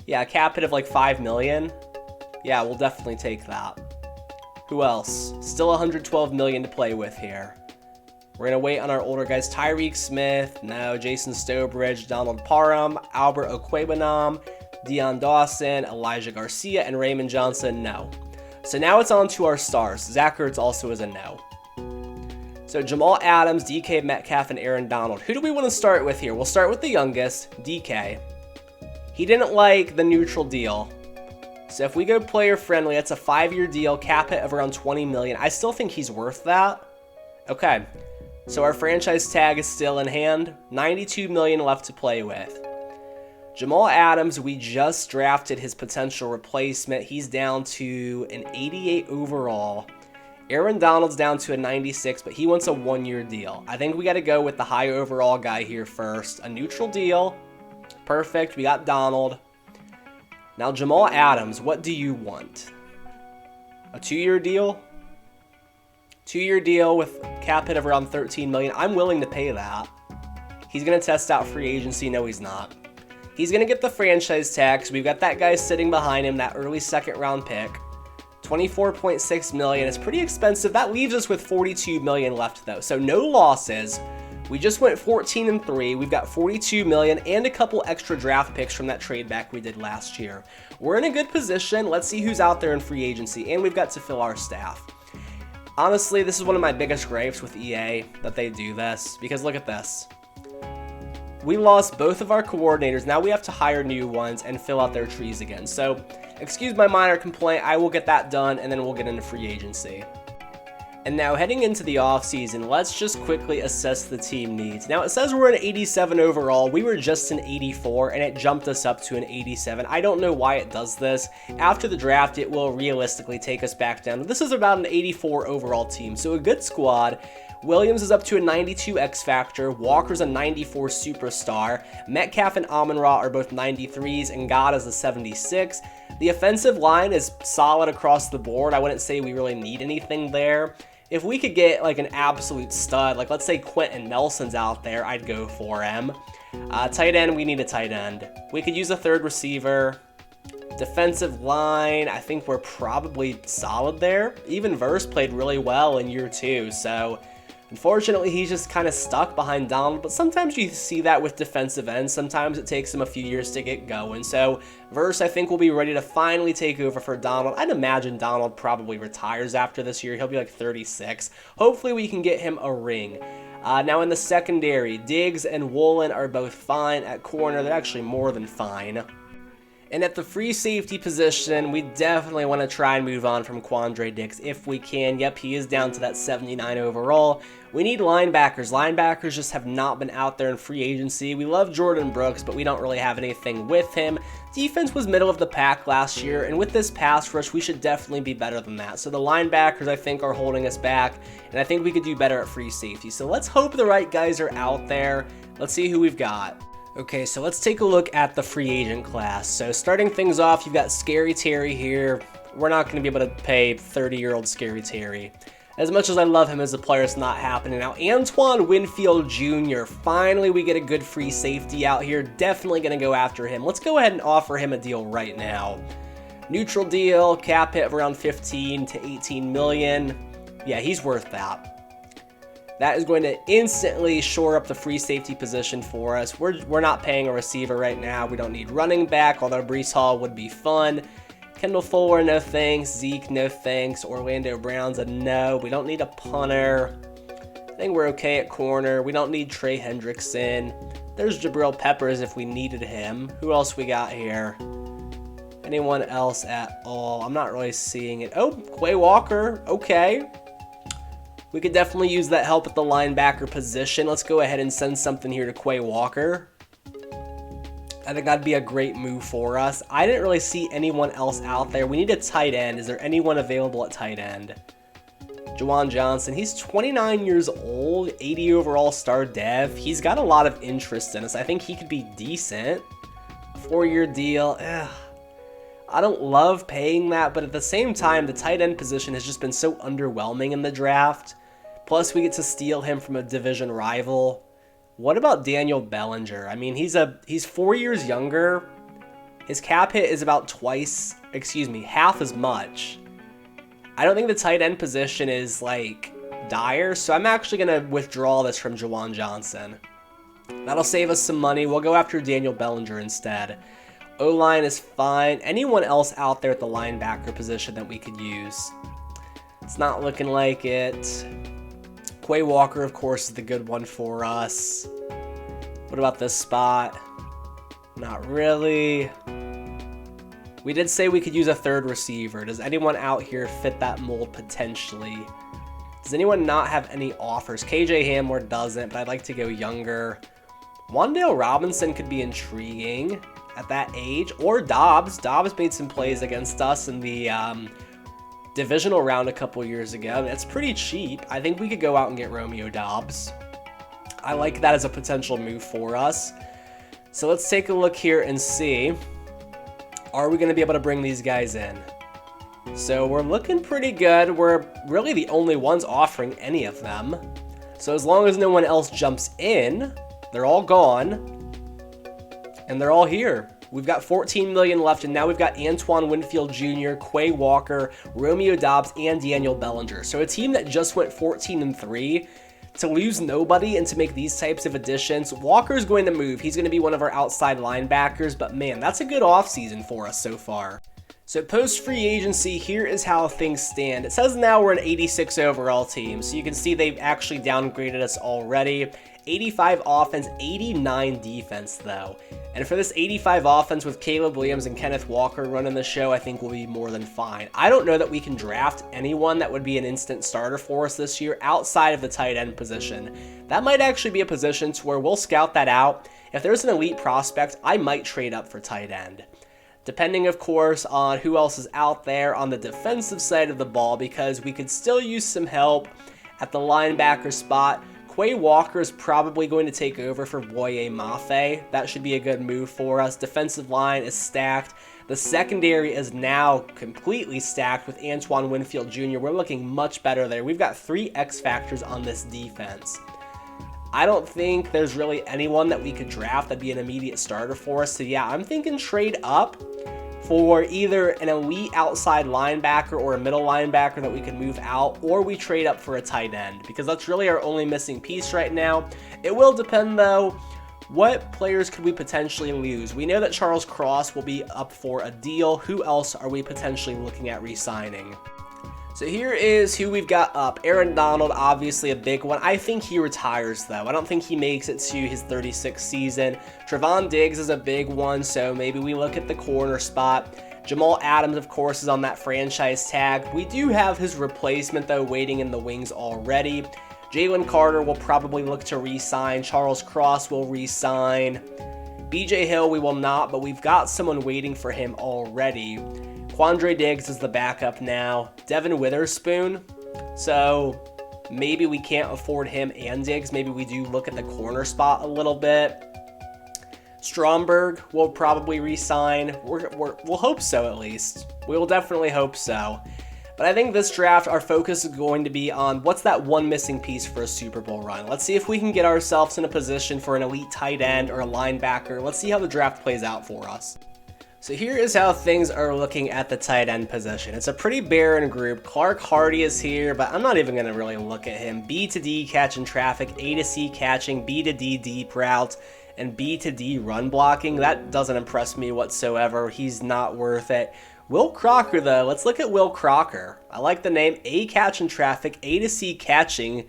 Yeah, a cap hit of like $5 million. Yeah, we'll definitely take that. Who else? Still $112 million to play with here. We're going to wait on our older guys. Tyreek Smith, no. Jason Stobridge, Donald Parham, Albert Okwuegbunam, Deion Dawson, Elijah Garcia, and Raymond Johnson, no. So now it's on to our stars. Zach Ertz also is a no. So Jamal Adams, DK Metcalf, and Aaron Donald. Who do we want to start with here? We'll start with the youngest, DK. He didn't like the neutral deal. So if we go player friendly, that's a 5-year deal, cap hit of around $20 million. I still think he's worth that. Okay, so our franchise tag is still in hand. $92 million left to play with. Jamal Adams, we just drafted his potential replacement. He's down to an 88 overall. Aaron Donald's down to a 96, but he wants a 1-year deal. I think we got to go with the high overall guy here first. A neutral deal. Perfect. We got Donald. Now, Jamal Adams, what do you want? A 2-year deal? 2-year deal with cap hit of around $13 million. I'm willing to pay that. He's going to test out free agency. No, he's not. He's going to get the franchise tag. So we've got that guy sitting behind him, that early second-round pick. $24.6 million. It's pretty expensive. That leaves us with $42 million left, though. So no losses. We just went 14-3. We've got $42 million and a couple extra draft picks from that trade back we did last year. We're in a good position. Let's see who's out there in free agency, and we've got to fill our staff. Honestly, this is one of my biggest gripes with EA, that they do this, because look at this. We lost both of our coordinators. Now we have to hire new ones and fill out their trees again. So, excuse my minor complaint. I will get that done, and then we'll get into free agency. And now heading into the offseason, let's just quickly assess the team needs. Now it says we're an 87 overall. We were just an 84 and it jumped us up to an 87. I don't know why it does this. After the draft, it will realistically take us back down. This is about an 84 overall team, so a good squad. Williams is up to a 92 X Factor, Walker's a 94 Superstar, Metcalf and Amon-Ra are both 93s, and God is a 76. The offensive line is solid across the board. I wouldn't say we really need anything there. If we could get like an absolute stud, like let's say Quentin Nelson's out there, I'd go for him. Tight end, we need a tight end. We could use a third receiver. Defensive line, I think we're probably solid there. Even Verse played really well in year 2, so unfortunately he's just kind of stuck behind Donald, but sometimes you see that with defensive ends. Sometimes it takes him a few years to get going. So Verse, I think, will be ready to finally take over for Donald. I'd imagine Donald probably retires after this year. He'll be like 36. Hopefully we can get him a ring. Now in the secondary, Diggs and Woolen are both fine. At corner, they're actually more than fine. And at the free safety position, we definitely want to try and move on from Quandre Diggs if we can. Yep, he is down to that 79 overall. We need linebackers. Linebackers just have not been out there in free agency. We love Jordan Brooks, but we don't really have anything with him. Defense was middle of the pack last year, and with this pass rush, we should definitely be better than that. So the linebackers, I think, are holding us back, and I think we could do better at free safety. So let's hope the right guys are out there. Let's see who we've got. Okay, so let's take a look at the free agent class. So starting things off, you've got Scary Terry here. We're not going to be able to pay 30-year-old Scary Terry. As much as I love him as a player, it's not happening. Now, Antoine Winfield Jr., finally we get a good free safety out here. Definitely going to go after him. Let's go ahead and offer him a deal right now. Neutral deal, cap hit of around 15 to 18 million. Yeah, he's worth that. That is going to instantly shore up the free safety position for us. We're not paying a receiver right now. We don't need running back, although Breece Hall would be fun. Kendall Fuller, no thanks. Zeke, no thanks. Orlando Brown's a no. We don't need a punter. I think we're okay at corner. We don't need Trey Hendrickson. There's Jabril Peppers if we needed him. Who else we got here? Anyone else at all? I'm not really seeing it. Oh, Quay Walker. Okay. We could definitely use that help at the linebacker position. Let's go ahead and send something here to Quay Walker. I think that'd be a great move for us. I didn't really see anyone else out there. We need a tight end. Is there anyone available at tight end? Juwan Johnson. He's 29 years old, 80 overall star dev. He's got a lot of interest in us. I think he could be decent. 4-year deal. I don't love paying that, but at the same time, the tight end position has just been so underwhelming in the draft. Plus, we get to steal him from a division rival. What about Daniel Bellinger? I mean, he's 4 years younger. His cap hit is about half as much. I don't think the tight end position is, like, dire, so I'm actually going to withdraw this from Juwan Johnson. That'll save us some money. We'll go after Daniel Bellinger instead. O-line is fine. Anyone else out there at the linebacker position that we could use? It's not looking like it. Quay Walker, of course, is the good one for us. What about this spot? Not really. We did say we could use a third receiver. Does anyone out here fit that mold potentially? Does anyone not have any offers? KJ Hamler doesn't, but I'd like to go younger. Wan'Dale Robinson could be intriguing at that age. Or Dobbs. Dobbs made some plays against us in the divisional round a couple years ago. That's pretty cheap. I think we could go out and get Romeo Dobbs. I like that as a potential move for us. So let's take a look here and see. Are we going to be able to bring these guys in? So we're looking pretty good. We're really the only ones offering any of them. So as long as no one else jumps in, they're all gone. And they're all here. We've got 14 million left, and now we've got Antoine Winfield Jr., Quay Walker, Romeo Dobbs, and Daniel Bellinger. So a team that just went 14-3. to lose nobody and to make these types of additions, Walker's going to move. He's going to be one of our outside linebackers, but man, that's a good offseason for us so far. So post free agency, here is how things stand. It says now we're an 86 overall team, so you can see they've actually downgraded us already. 85 offense, 89 defense though. And for this 85 offense with Caleb Williams and Kenneth Walker running the show, I think we'll be more than fine. I don't know that we can draft anyone that would be an instant starter for us this year outside of the tight end position. That might actually be a position to where we'll scout that out. If there's an elite prospect, I might trade up for tight end. Depending, of course, on who else is out there on the defensive side of the ball, because we could still use some help at the linebacker spot. Quay Walker is probably going to take over for Boye Mafe. That should be a good move for us. Defensive line is stacked. The secondary is now completely stacked with Antoine Winfield Jr. We're looking much better there. We've got 3 X factors on this defense. I don't think there's really anyone that we could draft that'd be an immediate starter for us. So yeah, I'm thinking trade up for either an elite outside linebacker or a middle linebacker that we can move out, or we trade up for a tight end, because that's really our only missing piece right now. It will depend though, what players could we potentially lose? We know that Charles Cross will be up for a deal. Who else are we potentially looking at re-signing? So here is who we've got up. Aaron Donald, obviously a big one. I think he retires though. I don't think he makes it to his 36th season. Trevon Diggs is a big one, so maybe we look at the corner spot. Jamal Adams, of course, is on that franchise tag. We do have his replacement though waiting in the wings already. Jalen Carter will probably look to re-sign. Charles Cross will re-sign. BJ Hill we will not, but we've got someone waiting for him already. Quandre Diggs is the backup now. Devin Witherspoon. So maybe we can't afford him and Diggs. Maybe we do look at the corner spot a little bit. Stromberg will probably re-sign. We'll hope so at least. We will definitely hope so. But I think this draft, our focus is going to be on what's that one missing piece for a Super Bowl run. Let's see if we can get ourselves in a position for an elite tight end or a linebacker. Let's see how the draft plays out for us. So here is how things are looking at the tight end position. It's a pretty barren group. Clark Hardy is here, but I'm not even going to really look at him. B to D catching traffic, A to C catching, B to D deep routes, and B to D run blocking. That doesn't impress me whatsoever. He's not worth it. Will Crocker, though, let's look at Will Crocker. I like the name. A catching traffic, A to C catching,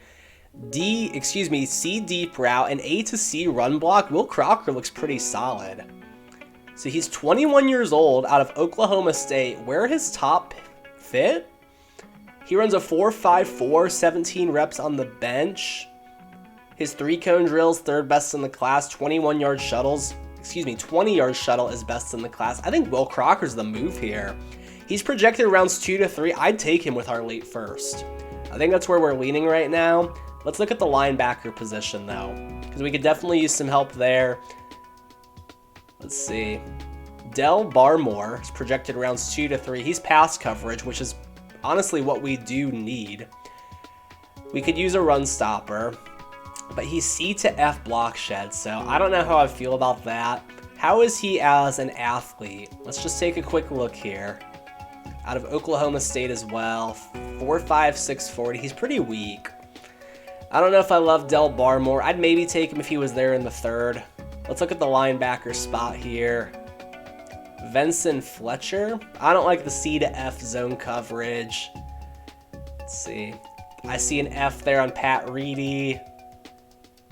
C deep route, and A to C run block. Will Crocker looks pretty solid. So he's 21 years old, out of Oklahoma State. Where are his top fit? He runs a 4.54, 17 reps on the bench. His 3-cone drills, third best in the class. 20-yard shuttle is best in the class. I think Will Crocker's the move here. He's projected rounds 2 to 3. I'd take him with our late first. I think that's where we're leaning right now. Let's look at the linebacker position though, because we could definitely use some help there. Let's see. Del Barmore is projected rounds 2 to 3. He's pass coverage, which is honestly what we do need. We could use a run stopper, but he's C to F block shed, so I don't know how I feel about that. How is he as an athlete? Let's just take a quick look here. Out of Oklahoma State as well. 4.5, 640. He's pretty weak. I don't know if I love Del Barmore. I'd maybe take him if he was there in the third. Let's look at the linebacker spot here. Venson Fletcher. I don't like the C to F zone coverage. Let's see. I see an F there on Pat Reedy.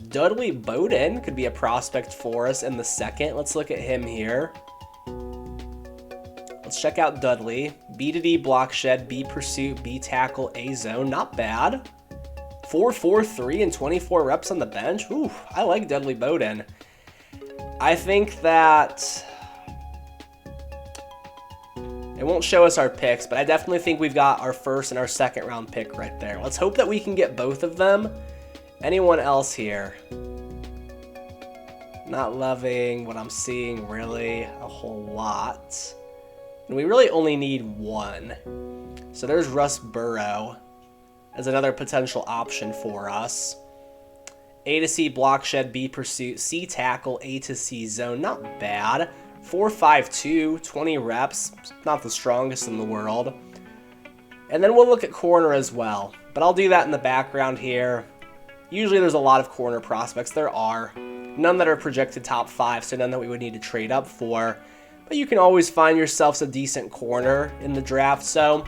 Dudley Bowden could be a prospect for us in the second. Let's look at him here. Let's check out Dudley. B to D block shed, B pursuit, B tackle, A zone. Not bad. 4.43 and 24 reps on the bench. Ooh, I like Dudley Bowden. I think that it won't show us our picks, but I definitely think we've got our first and our second round pick right there. Let's hope that we can get both of them. Anyone else here? Not loving what I'm seeing really a whole lot. And we really only need one. So there's Russ Burrow as another potential option for us. A to C block shed, B pursuit, C tackle, A to C zone. Not bad. 4.52, 20 reps. Not the strongest in the world. And then we'll look at corner as well. But I'll do that in the background here. Usually there's a lot of corner prospects. There are. None that are projected top 5, so none that we would need to trade up for. But you can always find yourselves a decent corner in the draft. So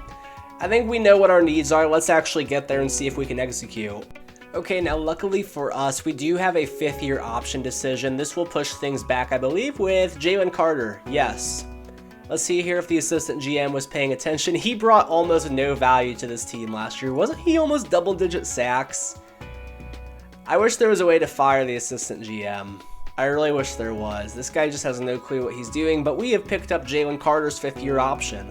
I think we know what our needs are. Let's actually get there and see if we can execute. Okay, now luckily for us, we do have a 5th-year option decision. This will push things back, I believe, with Jalen Carter. Yes. Let's see here if the assistant GM was paying attention. He brought almost no value to this team last year. Wasn't he almost double-digit sacks? I wish there was a way to fire the assistant GM. I really wish there was. This guy just has no clue what he's doing, but we have picked up Jalen Carter's 5th-year option.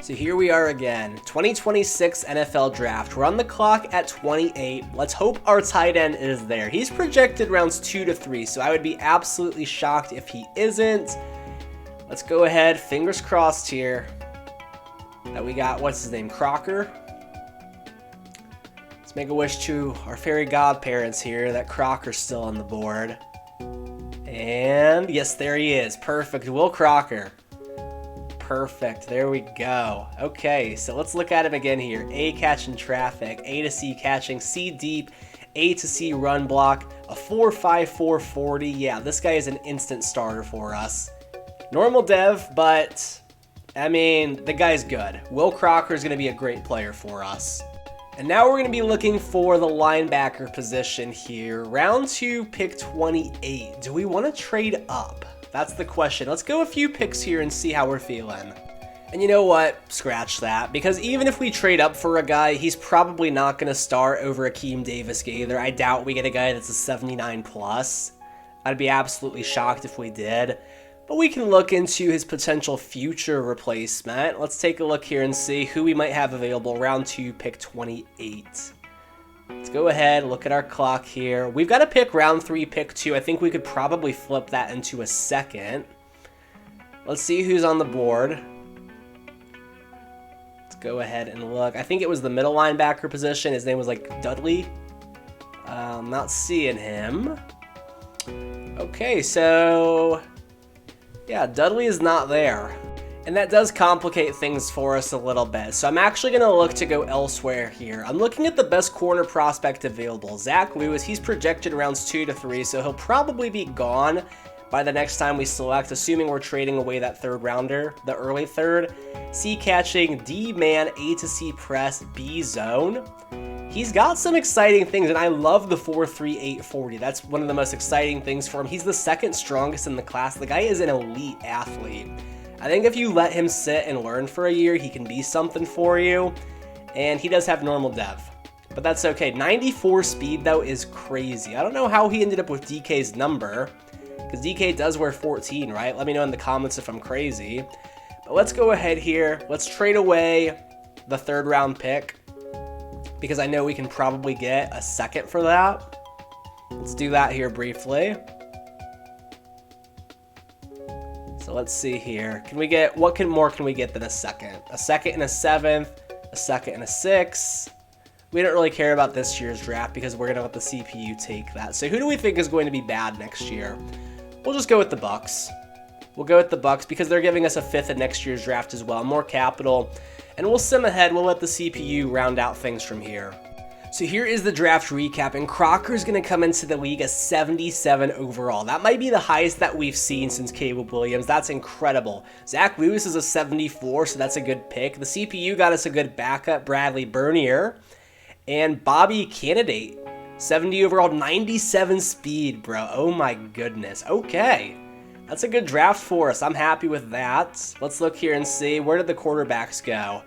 So here we are again, 2026 NFL Draft. We're on the clock at 28. Let's hope our tight end is there. He's projected rounds 2 to 3, so I would be absolutely shocked if he isn't. Let's go ahead, fingers crossed here, that we got, what's his name, Crocker? Let's make a wish to our fairy godparents here that Crocker's still on the board. And yes, there he is. Perfect. Will Crocker. Perfect. There we go. Okay, so let's look at him again here. A, catching traffic. A to C catching. C deep. A to C run block. A 4.54 40. Yeah, this guy is an instant starter for us. Normal dev, but I mean, the guy's good. Will Crocker is going to be a great player for us. And now we're going to be looking for the linebacker position here. Round 2, pick 28. Do we want to trade up? That's the question. Let's go a few picks here and see how we're feeling. And you know what? Scratch that. Because even if we trade up for a guy, he's probably not going to start over Akeem Davis-Gaither. I doubt we get a guy that's a 79 plus. I'd be absolutely shocked if we did. But we can look into his potential future replacement. Let's take a look here and see who we might have available. Round 2, pick 28. Let's go ahead, look at our clock here. We've got to pick round 3, pick 2. I think we could probably flip that into a second. Let's see who's on the board. Let's go ahead and look. I think it was the middle linebacker position. His name was like Dudley. Not seeing him. Okay, so yeah, Dudley is not there. And that does complicate things for us a little bit. So I'm actually going to look to go elsewhere here. I'm looking at the best corner prospect available. Zach Lewis, he's projected rounds 2 to 3, so he'll probably be gone by the next time we select, assuming we're trading away that 3rd rounder, the early 3rd. C catching, D man, A to C press, B zone. He's got some exciting things, and I love the 4.38 40. That's one of the most exciting things for him. He's the 2nd strongest in the class. The guy is an elite athlete. I think if you let him sit and learn for a year, he can be something for you. And he does have normal dev, but that's okay. 94 speed, though, is crazy. I don't know how he ended up with DK's number, because DK does wear 14, right? Let me know in the comments if I'm crazy. But let's go ahead here. Let's trade away the 3rd round pick, because I know we can probably get a 2nd for that. Let's do that here briefly. So let's see here. Can we get, what more can we get than a 2nd? A 2nd and a 7th, a 2nd and a 6. We don't really care about this year's draft because we're going to let the CPU take that. So who do we think is going to be bad next year? We'll just go with the Bucks. We'll go with the Bucks because they're giving us a 5th in next year's draft as well, more capital. And we'll sim ahead. We'll let the CPU round out things from here. So here is the draft recap, and Crocker's going to come into the league as 77 overall. That might be the highest that we've seen since Caleb Williams. That's incredible. Zach Lewis is a 74, so that's a good pick. The CPU got us a good backup, Bradley Bernier. And Bobby Candidate, 70 overall, 97 speed, bro. Oh my goodness. Okay. That's a good draft for us. I'm happy with that. Let's look here and see. Where did the quarterbacks go?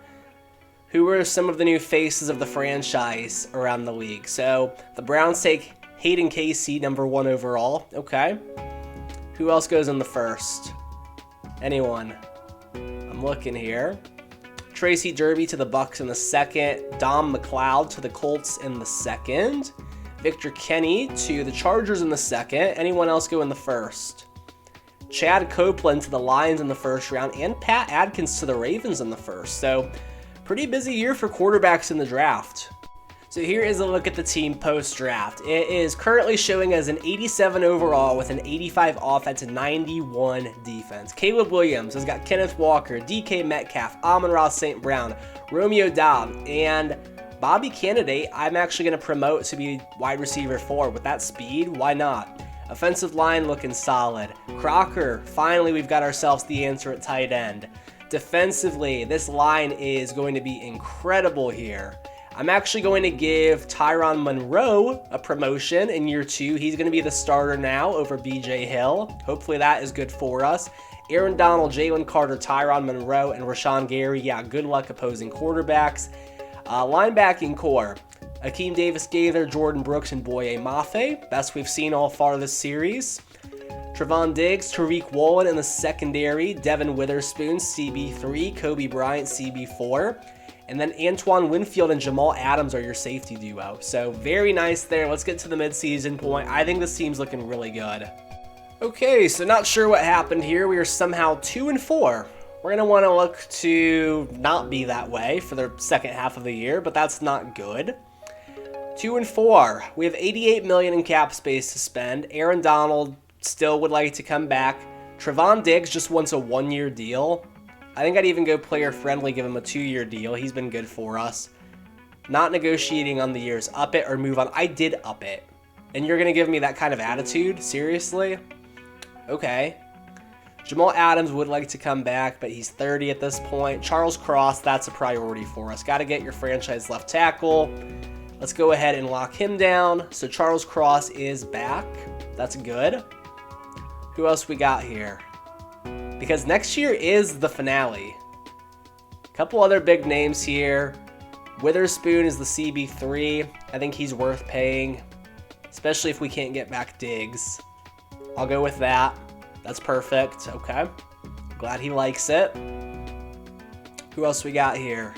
Who were some of the new faces of the franchise around the league? So the Browns take Hayden Casey, number 1 overall. Okay. Who else goes in the 1st? Anyone? I'm looking here. Tracy Derby to the Bucks in the 2nd. Dom McLeod to the Colts in the 2nd. Victor Kenny to the Chargers in the 2nd. Anyone else go in the 1st? Chad Copeland to the Lions in the 1st round. And Pat Adkins to the Ravens in the 1st. So pretty busy year for quarterbacks in the draft. So here is a look at the team post-draft. It is currently showing as an 87 overall with an 85 offense and 91 defense. Caleb Williams has got Kenneth Walker, DK Metcalf, Amon-Ra St. Brown, Romeo Doubs, and Bobby Candidate, I'm actually going to promote to be wide receiver 4. With that speed, why not? Offensive line looking solid. Crocker, finally we've got ourselves the answer at tight end. Defensively, this line is going to be incredible here. I'm actually going to give Tyron Monroe a promotion in year 2. He's going to be the starter now over BJ Hill. Hopefully that is good for us. Aaron Donald, Jalen Carter, Tyron Monroe, and Rashawn Gary. Yeah, good luck opposing quarterbacks. Linebacking core. Akeem Davis-Gaither, Jordan Brooks, and Boye Mafe. Best we've seen all far this series. Trevon Diggs, Tariq Woolen in the secondary. Devin Witherspoon, CB3. Kobe Bryant, CB4. And then Antoine Winfield and Jamal Adams are your safety duo. So very nice there. Let's get to the midseason point. I think this team's looking really good. Okay, so not sure what happened here. We are somehow 2-4. We're going to want to look to not be that way for the second half of the year, but that's not good. 2-4. We have $88 million in cap space to spend. Aaron Donald still would like to come back. Trevon Diggs just wants a 1-year deal. I think I'd even go player friendly, give him a 2-year deal. He's been good for us. Not negotiating on the years. Up it or move on. I did up it. And you're going to give me that kind of attitude? Seriously? Okay. Jamal Adams would like to come back, but he's 30 at this point. Charles Cross, that's a priority for us. Got to get your franchise left tackle. Let's go ahead and lock him down. So Charles Cross is back. That's good. Who else we got here? Because next year is the finale. A couple other big names here. Witherspoon is the CB3. I think he's worth paying, especially if we can't get back Diggs. I'll go with that. That's perfect. Okay. Glad he likes it. Who else we got here?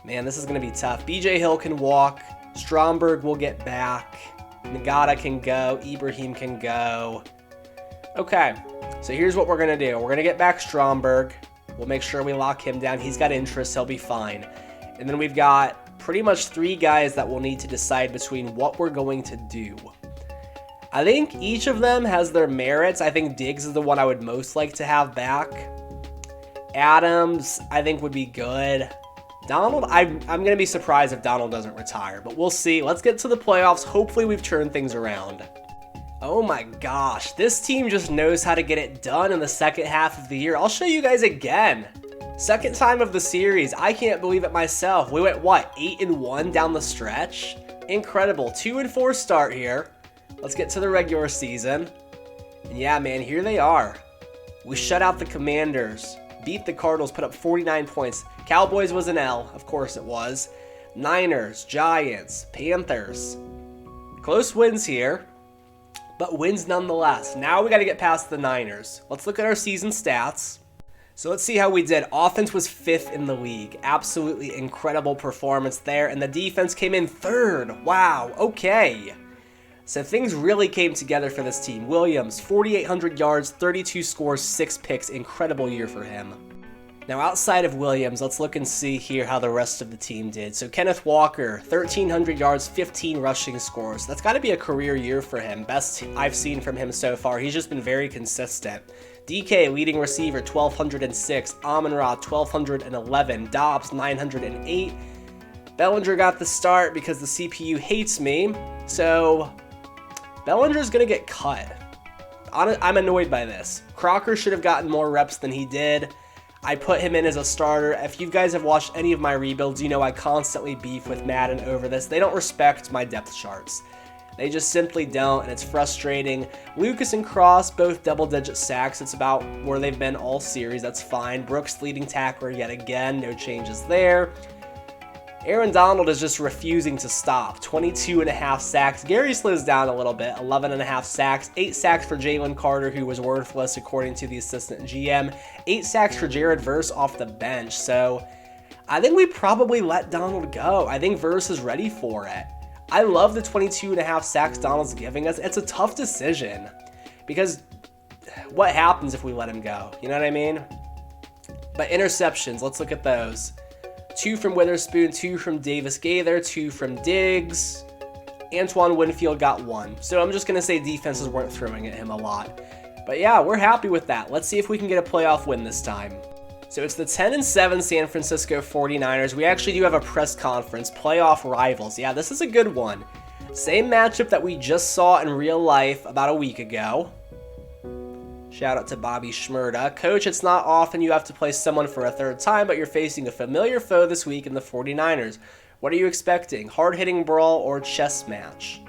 Man, this is going to be tough. BJ Hill can walk. Stromberg will get back. Nagata can go. Ibrahim can go. Okay. So here's what we're going to do. We're going to get back Stromberg. We'll make sure we lock him down. He's got interest. He'll be fine. And then we've got pretty much 3 guys that we'll need to decide between what we're going to do. I think each of them has their merits. I think Diggs is the one I would most like to have back. Adams, I think, would be good. Donald, I'm going to be surprised if Donald doesn't retire, but we'll see. Let's get to the playoffs. Hopefully we've turned things around. Oh my gosh, this team just knows how to get it done in the second half of the year. I'll show you guys again. Second time of the series. I can't believe it myself. We went, what, 8-1 down the stretch? Incredible. 2-4 start here. Let's get to the regular season. And yeah, man, here they are. We shut out the Commanders, beat the Cardinals, put up 49 points. Cowboys was an L, of course it was. Niners, Giants, Panthers. Close wins here, but wins nonetheless. Now we got to get past the Niners. Let's look at our season stats. So let's see how we did. Offense was 5th in the league. Absolutely incredible performance there. And the defense came in 3rd. Wow, okay. So things really came together for this team. Williams, 4,800 yards, 32 scores, 6 picks. Incredible year for him. Now outside of Williams, let's look and see here how the rest of the team did. So Kenneth Walker, 1,300 yards, 15 rushing scores. That's got to be a career year for him. Best I've seen from him so far. He's just been very consistent. DK, leading receiver, 1,206. Amon-Ra, 1,211. Dobbs, 908. Bellinger got the start because the CPU hates me. So Bellinger's going to get cut. I'm annoyed by this. Crocker should have gotten more reps than he did. I put him in as a starter. If you guys have watched any of my rebuilds, you know I constantly beef with Madden over this. They don't respect my depth charts. They just simply don't, and it's frustrating. Lucas and Cross, both double-digit sacks. It's about where they've been all series. That's fine. Brooks, leading tackler yet again. No changes there. Aaron Donald is just refusing to stop. 22.5 sacks. Gary slows down a little bit. 11.5 sacks. 8 sacks for Jalen Carter, who was worthless according to the assistant GM. 8 sacks for Jared Verse off the bench. So I think we probably let Donald go. I think Verse is ready for it. I love the 22.5 sacks Donald's giving us. It's a tough decision because what happens if we let him go? You know what I mean? But interceptions, let's look at those. 2 from Witherspoon, 2 from Davis-Gaither, 2 from Diggs. Antoine Winfield got 1. So I'm just going to say defenses weren't throwing at him a lot. But yeah, we're happy with that. Let's see if we can get a playoff win this time. So it's the 10-7 San Francisco 49ers. We actually do have a press conference, playoff rivals. Yeah, this is a good one. Same matchup that we just saw in real life about a week ago. Shout out to Bobby Schmurda. Coach, it's not often you have to play someone for a third time, but you're facing a familiar foe this week in the 49ers. What are you expecting? Hard-hitting brawl or chess match?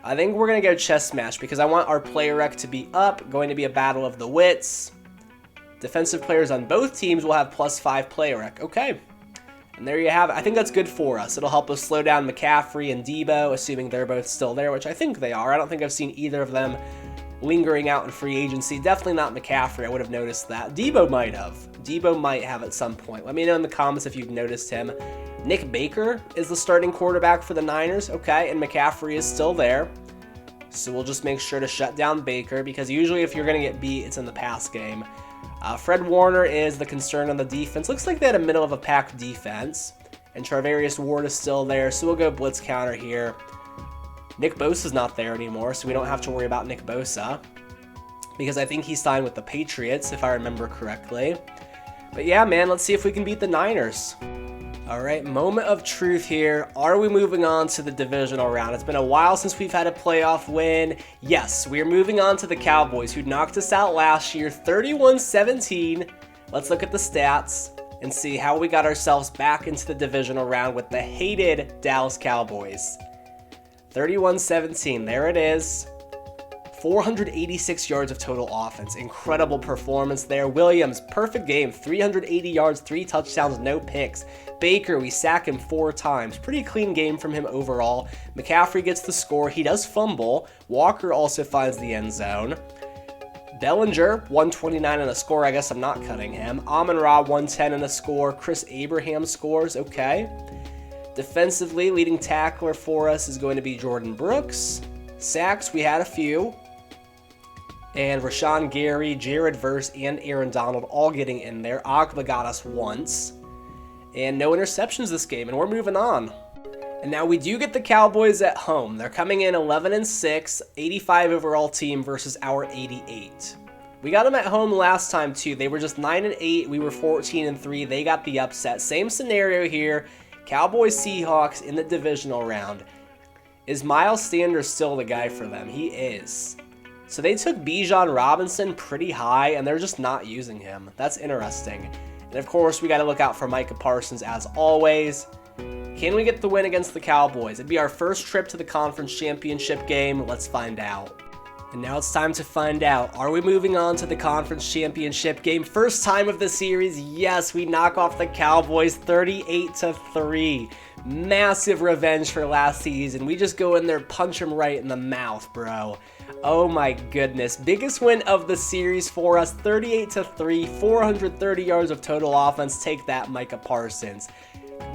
I think we're going to go chess match because I want our player rec to be up. Going to be a battle of the wits. Defensive players on both teams will have +5 player rec. Okay. And there you have it. I think that's good for us. It'll help us slow down McCaffrey and Debo, assuming they're both still there, which I think they are. I don't think I've seen either of them lingering out in free agency. Definitely not McCaffrey. I would have noticed that. Debo might have. Debo might have at some point. Let me know in the comments if you've noticed him. Nick Baker is the starting quarterback for the Niners. Okay, and McCaffrey is still there. So we'll just make sure to shut down Baker because usually if you're going to get beat, it's in the pass game. Fred Warner is the concern on the defense. Looks like they had a middle-of-a-pack defense. And Charvarius Ward is still there, so we'll go blitz counter here. Nick Bosa's not there anymore, so we don't have to worry about Nick Bosa. Because I think he signed with the Patriots, if I remember correctly. But yeah, man, let's see if we can beat the Niners. Alright, moment of truth here. Are we moving on to the divisional round? It's been a while since we've had a playoff win. Yes, we are moving on to the Cowboys, who knocked us out last year, 31-17. Let's look at the stats and see how we got ourselves back into the divisional round with the hated Dallas Cowboys. 31-17, there it is. 486 yards of total offense. Incredible performance there. Williams, perfect game. 380 yards, 3 touchdowns, no picks. Baker, we sack him 4 times. Pretty clean game from him overall. McCaffrey gets the score. He does fumble. Walker also finds the end zone. Bellinger, 129 in a score. I guess I'm not cutting him. Amon-Ra, 110 in a score. Chris Abraham scores. Okay. Defensively, leading tackler for us is going to be Jordan Brooks. Sacks, we had a few. And Rashawn Gary, Jared Verse, and Aaron Donald all getting in there. Agba got us once. And no interceptions this game, and we're moving on. And now we do get the Cowboys at home. They're coming in 11-6, 85 overall team versus our 88. We got them at home last time too. They were just 9-8, we were 14-3. They got the upset. Same scenario here. Cowboys Seahawks in the divisional round. Is Miles Sanders still the guy for them? He is. So they took Bijan Robinson pretty high, and they're just not using him. That's interesting. And of course, we got to look out for Micah Parsons as always. Can we get the win against the Cowboys? It'd be our first trip to the conference championship game. Let's find out. And now it's time to find out. Are we moving on to the conference championship game? First time of the series. Yes, we knock off the Cowboys 38-3. Massive revenge for last season. We just go in there, punch them right in the mouth, bro. Oh my goodness. Biggest win of the series for us. 38-3. 430 yards of total offense. Take that, Micah Parsons.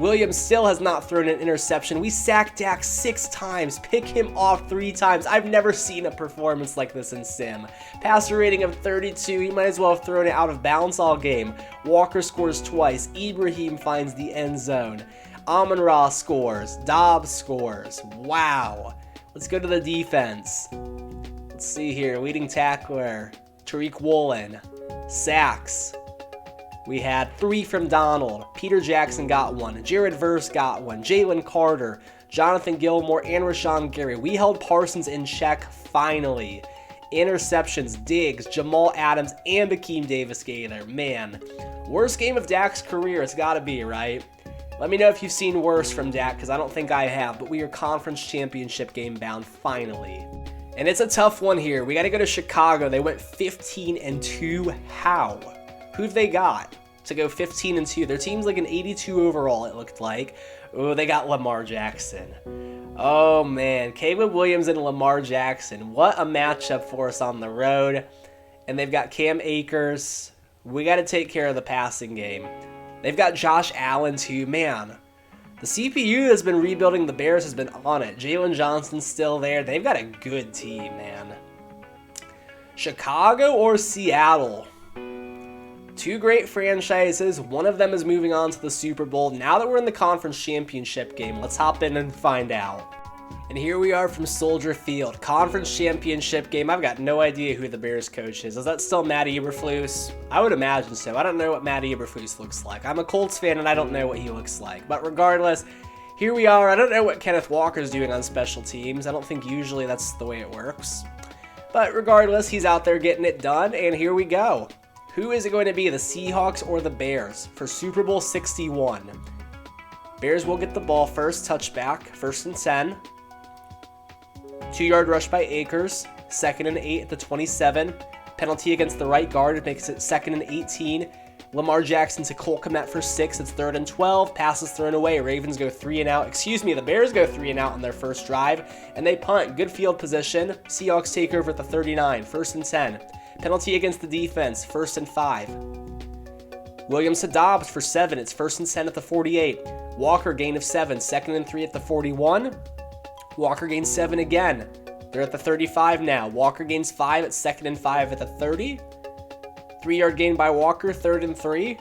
Williams still has not thrown an interception. We sacked Dak 6 times, pick him off 3 times. I've never seen a performance like this in Sim. Passer rating of 32, he might as well have thrown it out of bounds all game. Walker scores twice. Ibrahim finds the end zone. Amon-Ra scores. Dobbs scores. Wow. Let's go to the defense. Let's see here. Leading tackler, Tariq Woolen. Sacks. We had 3 from Donald. Peter Jackson got 1. Jared Verse got 1. Jalen Carter, Jonathan Gilmore, and Rashawn Gary. We held Parsons in check finally. Interceptions, Diggs, Jamal Adams, and Akeem Davis-Gaither. Man, worst game of Dak's career. It's got to be, right? Let me know if you've seen worse from Dak, because I don't think I have, but we are conference championship game bound finally. And it's a tough one here. We got to go to Chicago. They went 15-2. How? Who've they got to go 15-2? Their team's like an 82 overall, it looked like. Oh, they got Lamar Jackson. Oh, man. Caleb Williams and Lamar Jackson. What a matchup for us on the road. And they've got Cam Akers. We got to take care of the passing game. They've got Josh Allen, too. Man, the CPU that's been rebuilding the Bears has been on it. Jalen Johnson's still there. They've got a good team, man. Chicago or Seattle? 2 great franchises. One of them is moving on to the Super Bowl. Now that we're in the conference championship game, let's hop in and find out. And here we are from Soldier Field, conference championship game. I've got no idea who the Bears coach is. Is that still Matt Eberflus? I would imagine so. I don't know what Matt Eberflus looks like. I'm a Colts fan and I don't know what he looks like. But regardless, here we are. I don't know what Kenneth Walker's doing on special teams. I don't think usually that's the way it works. But regardless, he's out there getting it done, and here we go. Who is it going to be, the Seahawks or the Bears for Super Bowl 61? Bears will get the ball first, touchback, 1st and 10. 2-yard rush by Akers, 2nd and 8 at the 27. Penalty against the right guard, it makes it 2nd and 18. Lamar Jackson to Cole Kmet for 6, it's 3rd and 12. Passes thrown away, Ravens go 3 and out. The Bears go 3 and out on their first drive, and they punt. Good field position. Seahawks take over at the 39, 1st and 10. Penalty against the defense, 1st and 5. Williams to Dobbs for 7, it's 1st and 10 at the 48. Walker gain of 7, 2nd and 3 at the 41. Walker gains 7 again. They're at the 35 now. Walker gains 5 at 2nd and 5 at the 30. 3-yard gain by Walker, 3rd and 3.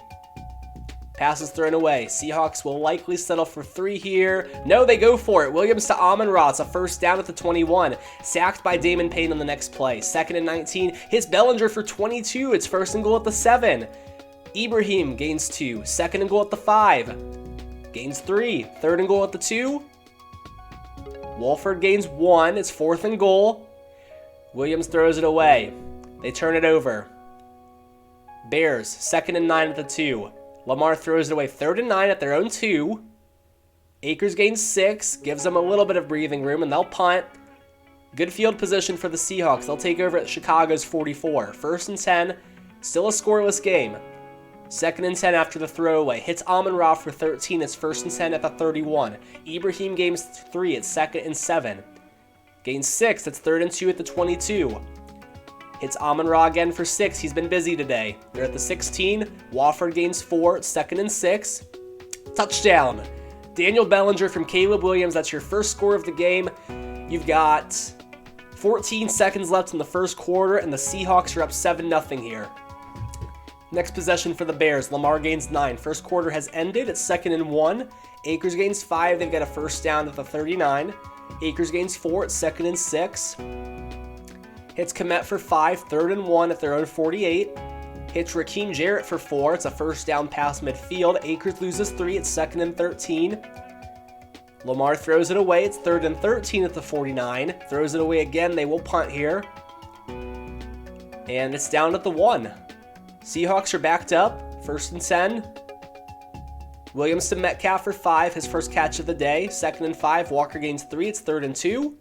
Passes thrown away. Seahawks will likely settle for 3 here. No, they go for it. Williams to Amon-Ra. It's a 1st down at the 21. Sacked by Damon Payne on the next play. 2nd and 19. Hits Bellinger for 22. It's 1st and goal at the 7. Ibrahim gains 2. 2nd and goal at the 5. Gains 3. 3rd and goal at the 2. Wolford gains 1. It's 4th and goal. Williams throws it away. They turn it over. Bears, 2nd and 9 at the 2. Lamar throws it away. 3rd and 9 at their own 2. Akers gains 6. Gives them a little bit of breathing room, and they'll punt. Good field position for the Seahawks. They'll take over at Chicago's 44. 1st and 10. Still a scoreless game. 2nd and 10 after the throwaway. Hits Amon-Ra for 13. It's 1st and 10 at the 31. Ibrahim gains 3. It's 2nd and 7. Gains 6. It's 3rd and 2 at the 22. Hits Amon-Ra again for 6. He's been busy today. They're at the 16. Wofford gains 4. It's 2nd and 6. Touchdown. Daniel Bellinger from Caleb Williams. That's your first score of the game. You've got 14 seconds left in the first quarter, and the Seahawks are up 7-0 here. Next possession for the Bears. Lamar gains 9. First quarter has ended. It's 2nd and 1. Akers gains 5. They've got a 1st down at the 39. Akers gains 4. It's 2nd and 6. Hits Kmet for 5. 3rd and 1 at their own 48. Hits Raheem Jarrett for 4. It's a 1st down pass midfield. Akers loses 3. It's 2nd and 13. Lamar throws it away. It's 3rd and 13 at the 49. Throws it away again. They will punt here. And it's down at the 1. Seahawks are backed up, 1st and 10. Williams to Metcalf for 5, his first catch of the day. 2nd and 5, Walker gains 3, it's 3rd and 2.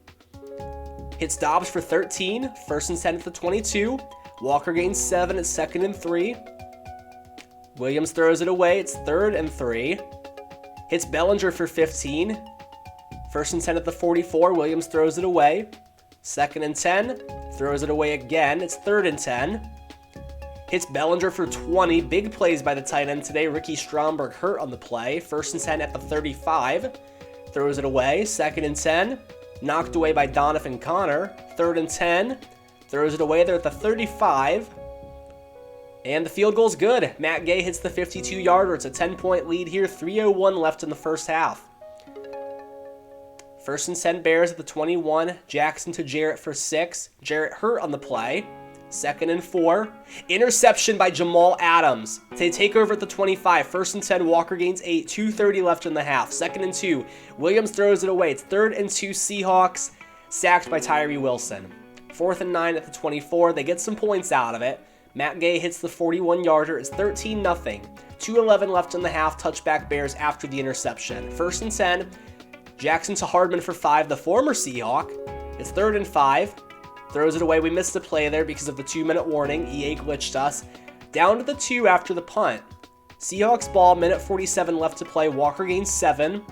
Hits Dobbs for 13, 1st and 10 at the 22. Walker gains 7, it's 2nd and 3. Williams throws it away, it's 3rd and 3. Hits Bellinger for 15, 1st and 10 at the 44. Williams throws it away. 2nd and 10, throws it away again, it's 3rd and 10. Hits Bellinger for 20. Big plays by the tight end today. Ricky Stromberg hurt on the play. 1st and 10 at the 35. Throws it away. 2nd and 10. Knocked away by Donovan Connor. 3rd and 10. Throws it away there at the 35. And the field goal's good. Matt Gay hits the 52-yarder. It's a 10-point lead here. 3:01 left in the first half. 1st and 10 Bears at the 21. Jackson to Jarrett for 6. Jarrett hurt on the play. 2nd and 4. Interception by Jamal Adams. They take over at the 25. 1st and 10. Walker gains 8. 2:30 left in the half. 2nd and 2. Williams throws it away. It's 3rd and 2 Seahawks. Sacked by Tyree Wilson. 4th and 9 at the 24. They get some points out of it. Matt Gay hits the 41-yarder. It's 13-0. 2:11 left in the half. Touchback Bears after the interception. 1st and 10. Jackson to Hardman for 5. The former Seahawk. It's 3rd and 5. Throws it away. We missed a play there because of the 2-minute warning. EA glitched us. Down to the 2 after the punt. Seahawks ball, minute 47 left to play. Walker gains 7.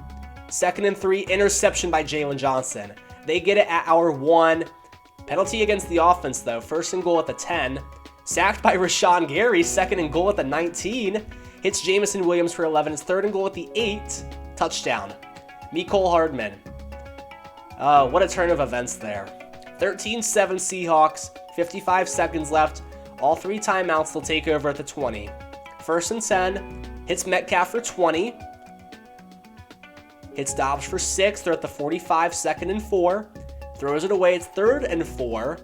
2nd and 3. Interception by Jalen Johnson. They get it at our 1. Penalty against the offense, though. 1st and goal at the 10. Sacked by Rashawn Gary. 2nd and goal at the 19. Hits Jamison Williams for 11. It's 3rd and goal at the 8. Touchdown. Mecole Hardman. What a turn of events there. 13-7 Seahawks. 55 seconds left. All 3 timeouts. They'll take over at the 20. 1st and 10. Hits Metcalf for 20. Hits Dobbs for 6. They're at the 45, 2nd and 4. Throws it away. It's 3rd and 4.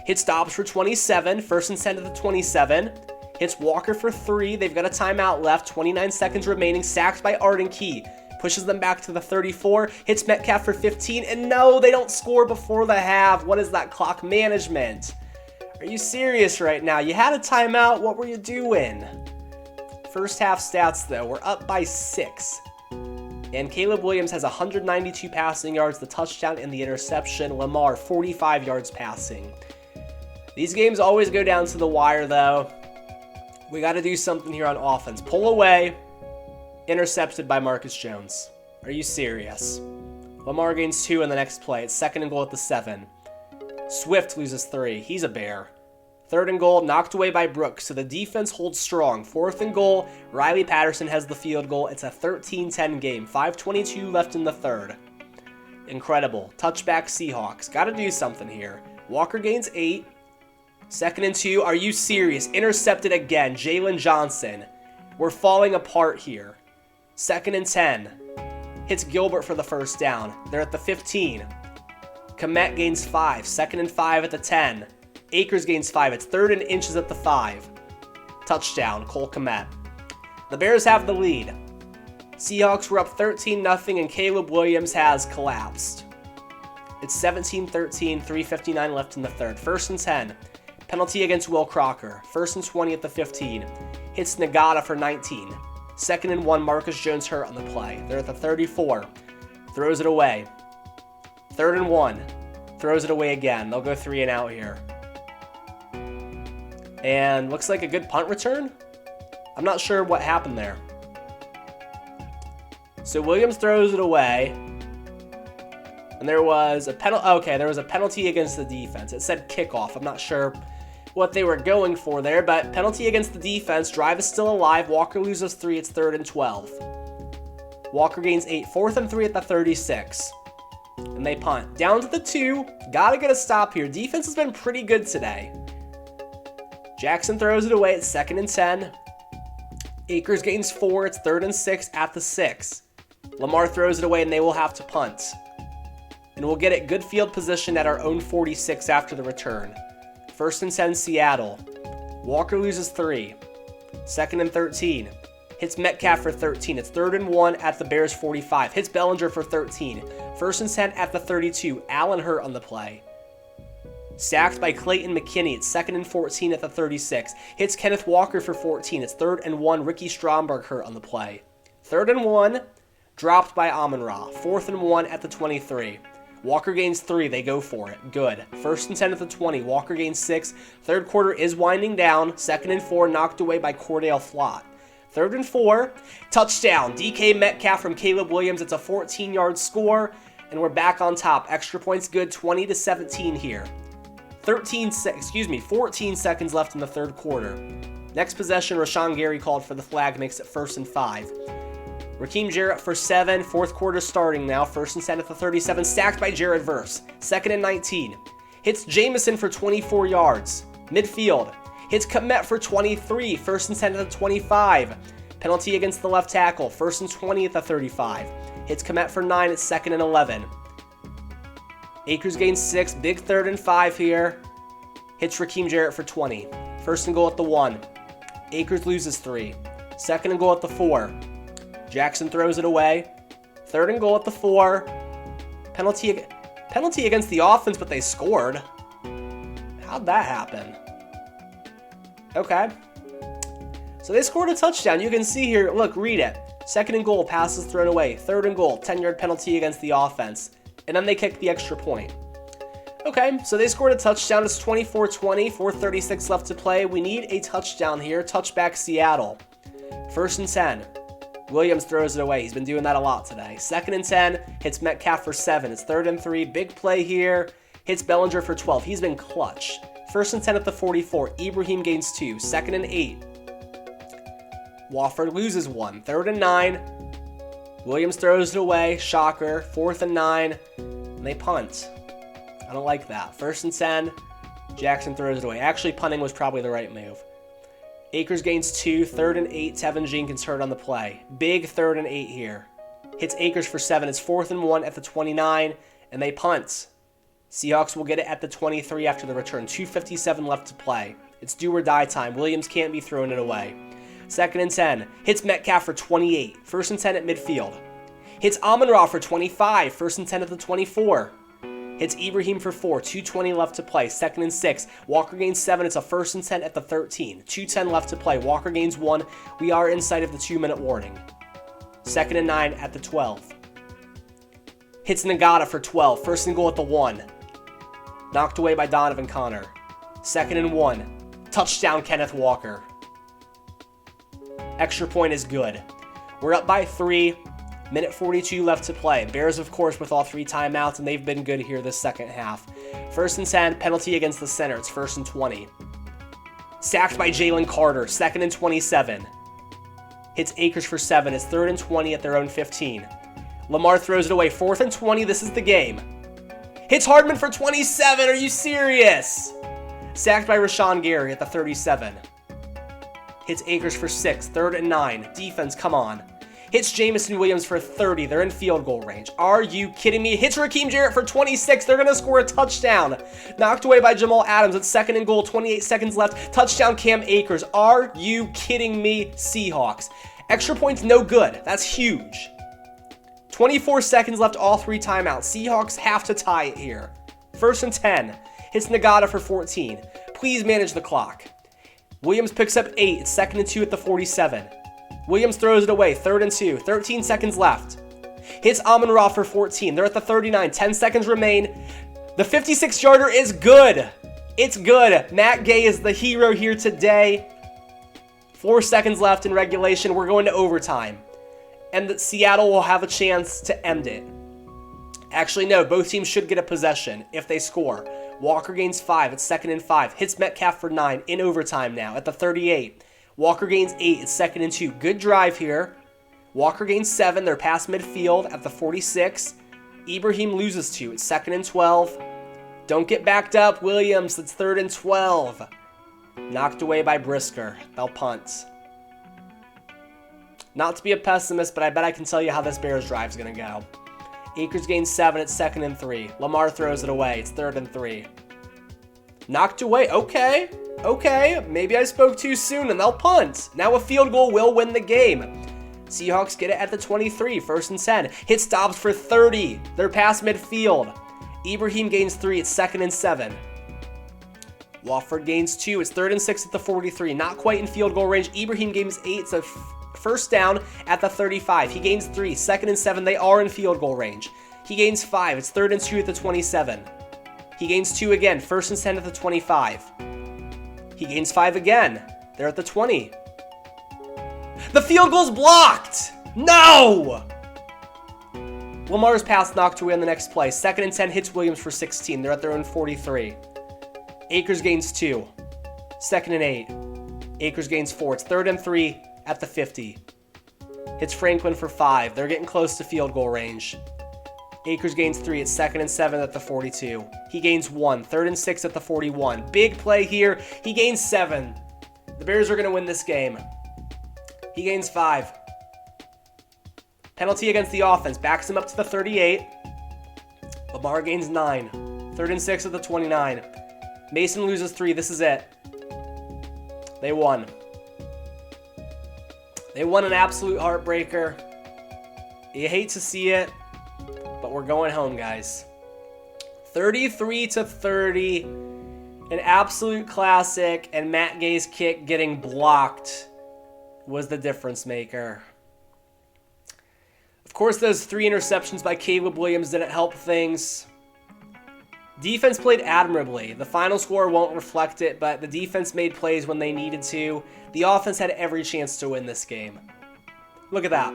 Hits Dobbs for 27. 1st and 10 to the 27. Hits Walker for 3. They've got a timeout left. 29 seconds remaining. Sacked by Arden Key. Pushes them back to the 34. Hits Metcalf for 15. And no, they don't score before the half. What is that clock management? Are you serious right now? You had a timeout. What were you doing? First half stats, though. We're up by 6. And Caleb Williams has 192 passing yards, the touchdown and the interception. Lamar, 45 yards passing. These games always go down to the wire, though. We got to do something here on offense. Pull away. Intercepted by Marcus Jones. Are you serious? Lamar gains 2 in the next play. It's 2nd and goal at the 7. Swift loses 3. He's a bear. 3rd and goal, knocked away by Brooks, so the defense holds strong. 4th and goal, Riley Patterson has the field goal. It's a 13-10 game. 5:22 left in the 3rd. Incredible. Touchback Seahawks. Got to do something here. Walker gains 8. 2nd and 2. Are you serious? Intercepted again. Jalen Johnson. We're falling apart here. 2nd and 10. Hits Gilbert for the first down. They're at the 15. Kmet gains 5. 2nd and 5 at the 10. Akers gains 5. It's 3rd and inches at the 5. Touchdown, Cole Kmet. The Bears have the lead. Seahawks were up 13-0, and Caleb Williams has collapsed. It's 17-13, 3:59 left in the 3rd. 1st and 10. Penalty against Will Crocker. 1st and 20 at the 15. Hits Nagata for 19. 2nd and 1, Marcus Jones hurt on the play. They're at the 34. Throws it away. 3rd and 1. Throws it away again. They'll go 3 and out here. And looks like a good punt return. I'm not sure what happened there. So Williams throws it away. And there was a penalty. Okay, there was a penalty against the defense. It said kickoff. I'm not sure what they were going for there, but penalty against the defense. Drive is still alive. Walker loses 3. It's 3rd and 12. Walker gains 8. 4th and 3 at the 36. And they punt. Down to the 2. Gotta get a stop here. Defense has been pretty good today. Jackson throws it away. It's 2nd and 10. Akers gains 4. It's 3rd and 6 at the 6. Lamar throws it away, and they will have to punt. And we'll get it good field position at our own 46 after the return. 1st and 10, Seattle. Walker loses 3. 2nd and 13. Hits Metcalf for 13. It's 3rd and 1 at the Bears 45. Hits Bellinger for 13. 1st and 10 at the 32. Allen hurt on the play. Sacked by Clayton McKinney. It's 2nd and 14 at the 36. Hits Kenneth Walker for 14. It's 3rd and 1. Ricky Stromberg hurt on the play. 3rd and 1. Dropped by Amon-Ra. 4th and 1 at the 23. Walker gains 3. They go for it. Good. 1st and 10 at the 20. Walker gains 6. 3rd quarter is winding down. 2nd and 4. Knocked away by Cordale Flott. 3rd and 4. Touchdown. DK Metcalf from Caleb Williams. It's a 14-yard score. And we're back on top. Extra points good. 20-17 here. 14 seconds left in the 3rd quarter. Next possession, Rashawn Gary called for the flag, makes it 1st and 5. Raheem Jarrett for 7, 4th quarter starting now, 1st and 10 at the 37, sacked by Jared Verse. 2nd and 19. Hits Jamison for 24 yards. Midfield. Hits Kmet for 23, 1st and 10 at the 25. Penalty against the left tackle, 1st and 20 at the 35. Hits Kmet for 9 at 2nd and 11. Akers gains 6, big 3rd and 5 here. Hits Raheem Jarrett for 20. 1st and goal at the 1. Akers loses 3. 2nd and goal at the 4. Jackson throws it away. 3rd and goal at the 4. Penalty against the offense, but they scored. How'd that happen? Okay. So they scored a touchdown. You can see here, look, read it. 2nd and goal, passes thrown away. 3rd and goal, 10-yard penalty against the offense. And then they kicked the extra point. Okay, so they scored a touchdown. It's 24-20, 4:36 left to play. We need a touchdown here. Touchback Seattle. 1st and 10. Williams throws it away. He's been doing that a lot today. 2nd and 10. Hits Metcalf for 7. It's 3rd and 3. Big play here. Hits Bellinger for 12. He's been clutch. 1st and 10 at the 44. Ibrahim gains 2. 2nd and 8. Wofford loses 1. 3rd and 9. Williams throws it away. Shocker. 4th and 9. And they punt. I don't like that. 1st and 10. Jackson throws it away. Actually, punting was probably the right move. Akers gains 2. 3rd and 8. Tevin Jenkins hurt on the play. Big 3rd and 8 here. Hits Akers for 7. It's 4th and 1 at the 29, and they punt. Seahawks will get it at the 23 after the return. 2:57 left to play. It's do or die time. Williams can't be throwing it away. 2nd and 10. Hits Metcalf for 28. 1st and 10 at midfield. Hits Amon-Ra for 25. 1st and 10 at the 24. Hits Ibrahim for 4. 2:20 left to play. 2nd and 6. Walker gains 7. It's a 1st and 10 at the 13. 2:10 left to play. Walker gains 1. We are inside of the 2-minute warning. 2nd and 9 at the 12. Hits Nagata for 12. 1st and goal at the 1. Knocked away by Donovan Connor. 2nd and 1. Touchdown, Kenneth Walker. Extra point is good. We're up by 3. Minute 42 left to play. Bears, of course, with all 3 timeouts, and they've been good here this second half. 1st and 10, penalty against the center. It's 1st and 20. Sacked by Jalen Carter. 2nd and 27. Hits Akers for 7. It's 3rd and 20 at their own 15. Lamar throws it away. 4th and 20. This is the game. Hits Hardman for 27. Are you serious? Sacked by Rashawn Gary at the 37. Hits Akers for 6. 3rd and 9. Defense, come on. Hits Jamison Williams for 30. They're in field goal range. Are you kidding me? Hits Raheem Jarrett for 26. They're going to score a touchdown. Knocked away by Jamal Adams. It's 2nd and goal. 28 seconds left. Touchdown, Cam Akers. Are you kidding me, Seahawks? Extra points, no good. That's huge. 24 seconds left, all 3 timeouts. Seahawks have to tie it here. 1st and 10. Hits Nagata for 14. Please manage the clock. Williams picks up 8. It's 2nd and 2 at the 47. Williams throws it away. 3rd and 2. 13 seconds left. Hits Amon-Ra for 14. They're at the 39. 10 seconds remain. The 56-yarder is good. It's good. Matt Gay is the hero here today. 4 seconds left in regulation. We're going to overtime. And Seattle will have a chance to end it. Actually, no. Both teams should get a possession if they score. Walker gains 5. It's 2nd and 5. Hits Metcalf for 9 in overtime now at the 38. Walker gains 8. It's 2nd and 2. Good drive here. Walker gains 7. They're past midfield at the 46. Ibrahim loses 2. It's 2nd and 12. Don't get backed up, Williams. It's 3rd and 12. Knocked away by Brisker. They'll punt. Not to be a pessimist, but I bet I can tell you how this Bears drive is going to go. Akers gains 7. It's 2nd and 3. Lamar throws it away. It's 3rd and 3. Knocked away. Okay. Maybe I spoke too soon, and they'll punt. Now a field goal will win the game. Seahawks get it at the 23. 1st and 10. Hits Dobbs for 30. They're past midfield. Ibrahim gains 3. It's 2nd and 7. Wofford gains 2. It's 3rd and 6 at the 43. Not quite in field goal range. Ibrahim gains 8. It's a 1st down at the 35. He gains 3. 2nd and 7. They are in field goal range. He gains 5. It's 3rd and 2 at the 27. He gains 2 again. 1st and 10 at the 25. He gains 5 again. They're at the 20. The field goal's blocked! No! Lamar's pass knocked away on the next play. 2nd and 10 hits Williams for 16. They're at their own 43. Akers gains 2. 2nd and 8. Akers gains 4. It's 3rd and 3 at the 50. Hits Franklin for 5. They're getting close to field goal range. Akers gains 3. It's 2nd and 7 at the 42. He gains 1. 3rd and 6 at the 41. Big play here. He gains 7. The Bears are going to win this game. He gains 5. Penalty against the offense. Backs him up to the 38. Lamar gains 9. 3rd and 6 at the 29. Mason loses 3. This is it. They won. They won an absolute heartbreaker. You hate to see it, but we're going home, guys. 33-30. An absolute classic, and Matt Gay's kick getting blocked was the difference maker. Of course, those 3 interceptions by Caleb Williams didn't help things. Defense played admirably. The final score won't reflect it, but the defense made plays when they needed to. The offense had every chance to win this game. Look at that.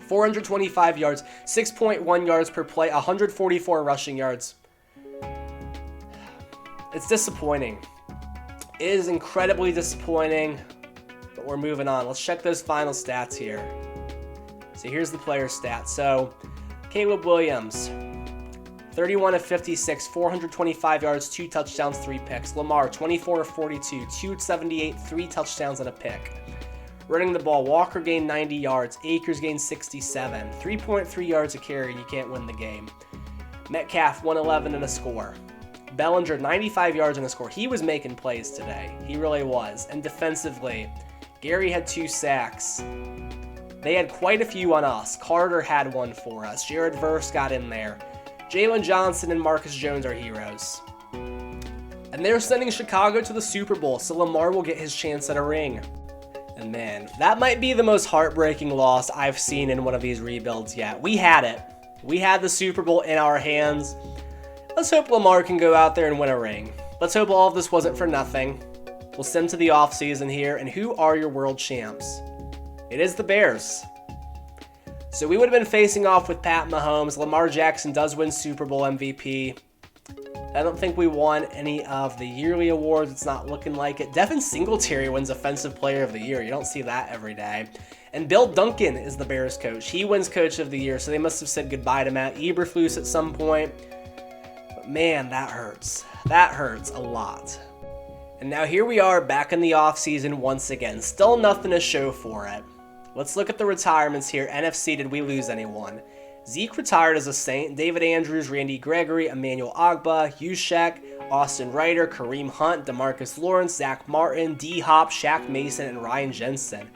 425 yards, 6.1 yards per play, 144 rushing yards. It's disappointing. It is incredibly disappointing, but we're moving on. Let's check those final stats here. So here's the player stats. So Caleb Williams, 31 of 56, 425 yards, 2 touchdowns, 3 picks. Lamar, 24 of 42, 278, 3 touchdowns and a pick. Running the ball, Walker gained 90 yards. Akers gained 67. 3.3 yards a carry, and you can't win the game. Metcalf, 111 and a score. Bellinger, 95 yards and a score. He was making plays today. He really was. And defensively, Gary had 2 sacks. They had quite a few on us. Carter had one for us. Jared Verse got in there. Jalen Johnson and Marcus Jones are heroes. And they're sending Chicago to the Super Bowl, so Lamar will get his chance at a ring. And man, that might be the most heartbreaking loss I've seen in one of these rebuilds yet. We had it. We had the Super Bowl in our hands. Let's hope Lamar can go out there and win a ring. Let's hope all of this wasn't for nothing. We'll send to the offseason here, and who are your world champs? It is the Bears. So we would have been facing off with Pat Mahomes. Lamar Jackson does win Super Bowl MVP. I don't think we won any of the yearly awards. It's not looking like it. Devin Singletary wins Offensive Player of the Year. You don't see that every day. And Bill Duncan is the Bears coach. He wins Coach of the Year, so they must have said goodbye to Matt Eberflus at some point. But man, that hurts. That hurts a lot. And now here we are back in the offseason once again. Still nothing to show for it. Let's look at the retirements here. NFC, did we lose anyone? Zeke retired as a Saint. David Andrews, Randy Gregory, Emmanuel Ogbah, Juszczyk, Austin Ryder, Kareem Hunt, DeMarcus Lawrence, Zach Martin, D-Hop, Shaq Mason, and Ryan Jensen.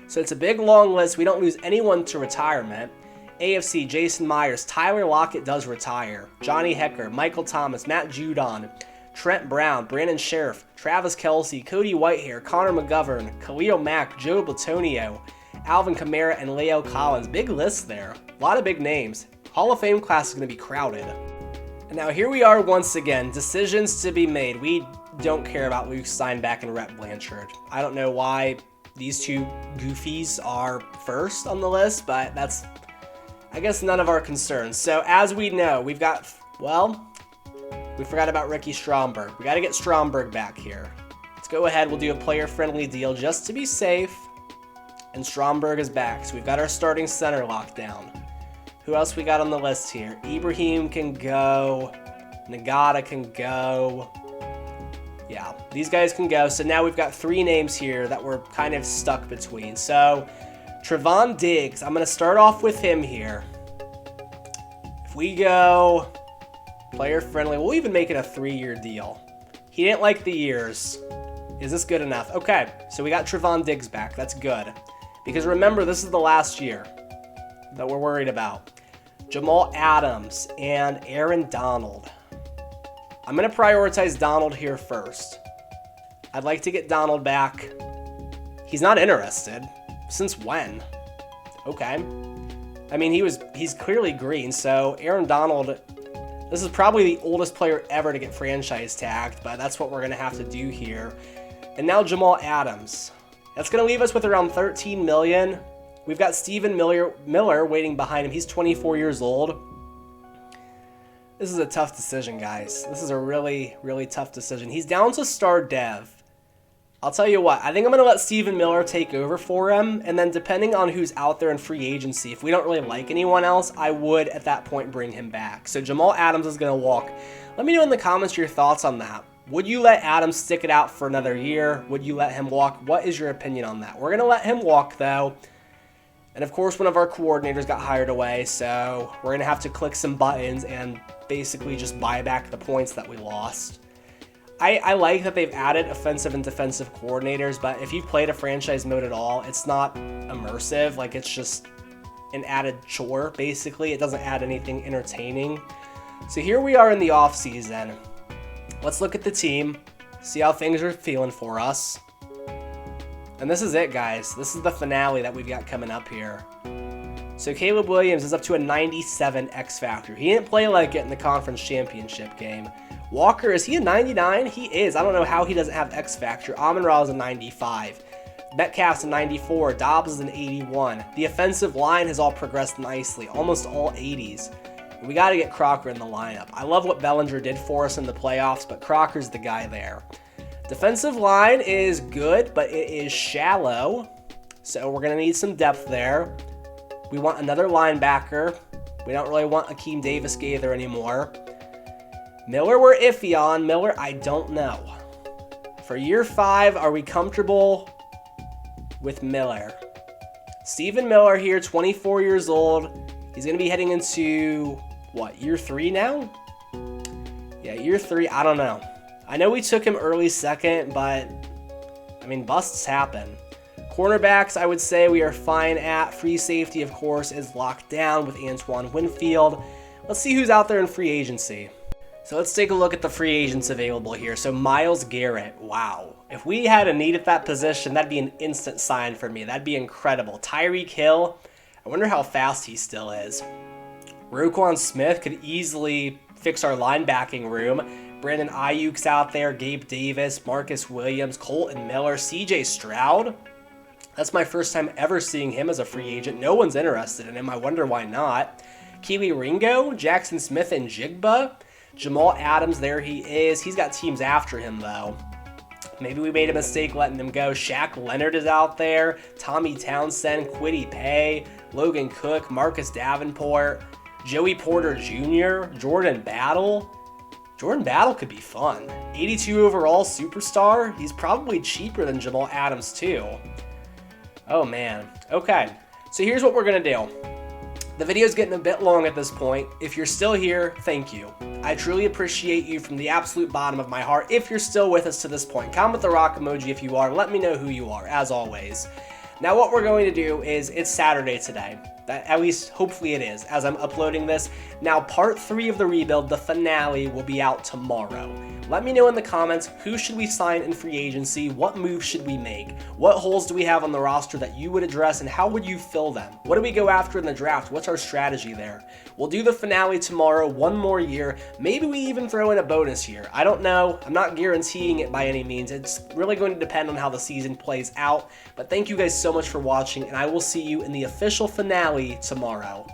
So it's a big, long list. We don't lose anyone to retirement. AFC, Jason Myers, Tyler Lockett does retire. Johnny Hecker, Michael Thomas, Matt Judon, Trent Brown, Brandon Sheriff, Travis Kelce, Cody Whitehair, Connor McGovern, Khalil Mack, Joe Blattonio, Alvin Kamara, and Leo Collins. Big list there. A lot of big names. Hall of Fame class is going to be crowded. And now here we are once again. Decisions to be made. We don't care about Luke Steinbach and Rhett Blanchard. I don't know why these two goofies are first on the list, but that's, I guess, none of our concerns. So as we know, we've got, well, we forgot about Ricky Stromberg. We got to get Stromberg back here. Let's go ahead. We'll do a player-friendly deal just to be safe. And Stromberg is back. So we've got our starting center locked down. Who else we got on the list here? Ibrahim can go. Nagata can go. Yeah, these guys can go. So now we've got 3 names here that we're kind of stuck between. So Trevon Diggs, I'm going to start off with him here. If we go player friendly, we'll even make it a 3-year deal. He didn't like the years. Is this good enough? Okay, so we got Trevon Diggs back. That's good. Because remember, this is the last year that we're worried about. Jamal Adams and Aaron Donald. I'm going to prioritize Donald here first. I'd like to get Donald back. He's not interested. Since when? Okay. I mean, he's clearly green, so Aaron Donald, this is probably the oldest player ever to get franchise tagged, but that's what we're going to have to do here. And now Jamal Adams. That's going to leave us with around $13 million. We've got Steven Miller waiting behind him. He's 24 years old. This is a tough decision, guys. This is a really, really tough decision. He's down to star dev. I'll tell you what, I think I'm going to let Steven Miller take over for him, and then depending on who's out there in free agency, if we don't really like anyone else, I would at that point bring him back. So Jamal Adams is going to walk. Let me know in the comments your thoughts on that. Would you let Adams stick it out for another year? Would you let him walk? What is your opinion on that? We're going to let him walk, though. And of course, one of our coordinators got hired away, so we're going to have to click some buttons and basically just buy back the points that we lost. I like that they've added offensive and defensive coordinators, but if you've played a franchise mode at all, it's not immersive. Like, it's just an added chore, basically. It doesn't add anything entertaining. So here we are in the offseason. Let's look at the team, see how things are feeling for us. And this is it, guys. This is the finale that we've got coming up here. So Caleb Williams is up to a 97 X Factor. He didn't play like it in the conference championship game. Walker, is he a 99? He is. I don't know how he doesn't have X Factor. Amon-Ra is a 95. Metcalf's a 94. Dobbs is an 81. The offensive line has all progressed nicely, almost all 80s. We got to get Crocker in the lineup. I love what Bellinger did for us in the playoffs, but Crocker's the guy there. Defensive line is good, but it is shallow, so we're going to need some depth there. We want another linebacker. We don't really want Akeem Davis-Gaither anymore. Miller, we're iffy on. Miller, I don't know. For year 5, are we comfortable with Miller. Stephen Miller here, 24 years old. He's going to be heading into, what, year 3 now? Yeah, year 3, I don't know. I know we took him early second, but, I mean, busts happen. Cornerbacks, I would say we are fine at. Free safety, of course, is locked down with Antoine Winfield. Let's see who's out there in free agency. So let's take a look at the free agents available here. So Myles Garrett, wow. If we had a need at that position, that'd be an instant sign for me. That'd be incredible. Tyreek Hill, I wonder how fast he still is. Roquan Smith could easily fix our linebacking room. Brandon Ayuk's out there, Gabe Davis, Marcus Williams, Colton Miller, CJ Stroud. That's my first time ever seeing him as a free agent. No one's interested in him. I wonder why not. Keely Ringo, Jackson Smith, and Jigba. Jamal Adams, there he is. He's got teams after him, though. Maybe we made a mistake letting him go. Shaq Leonard is out there. Tommy Townsend, Kwity Paye, Logan Cook, Marcus Davenport, Joey Porter Jr., Jordan Battle. Jordan Battle could be fun. 82 overall superstar. He's probably cheaper than Jamal Adams, too. Oh, man. Okay, so here's what we're going to do. The video's getting a bit long at this point. If you're still here, thank you. I truly appreciate you from the absolute bottom of my heart. If you're still with us to this point, comment the rock emoji if you are. Let me know who you are, as always. Now what we're going to do is, it's Saturday today. At least, hopefully it is, as I'm uploading this. Now, part 3 of the rebuild, the finale, will be out tomorrow. Let me know in the comments, who should we sign in free agency? What moves should we make? What holes do we have on the roster that you would address, and how would you fill them? What do we go after in the draft? What's our strategy there? We'll do the finale tomorrow, one more year. Maybe we even throw in a bonus year. I don't know. I'm not guaranteeing it by any means. It's really going to depend on how the season plays out. But thank you guys so much for watching, and I will see you in the official finale tomorrow.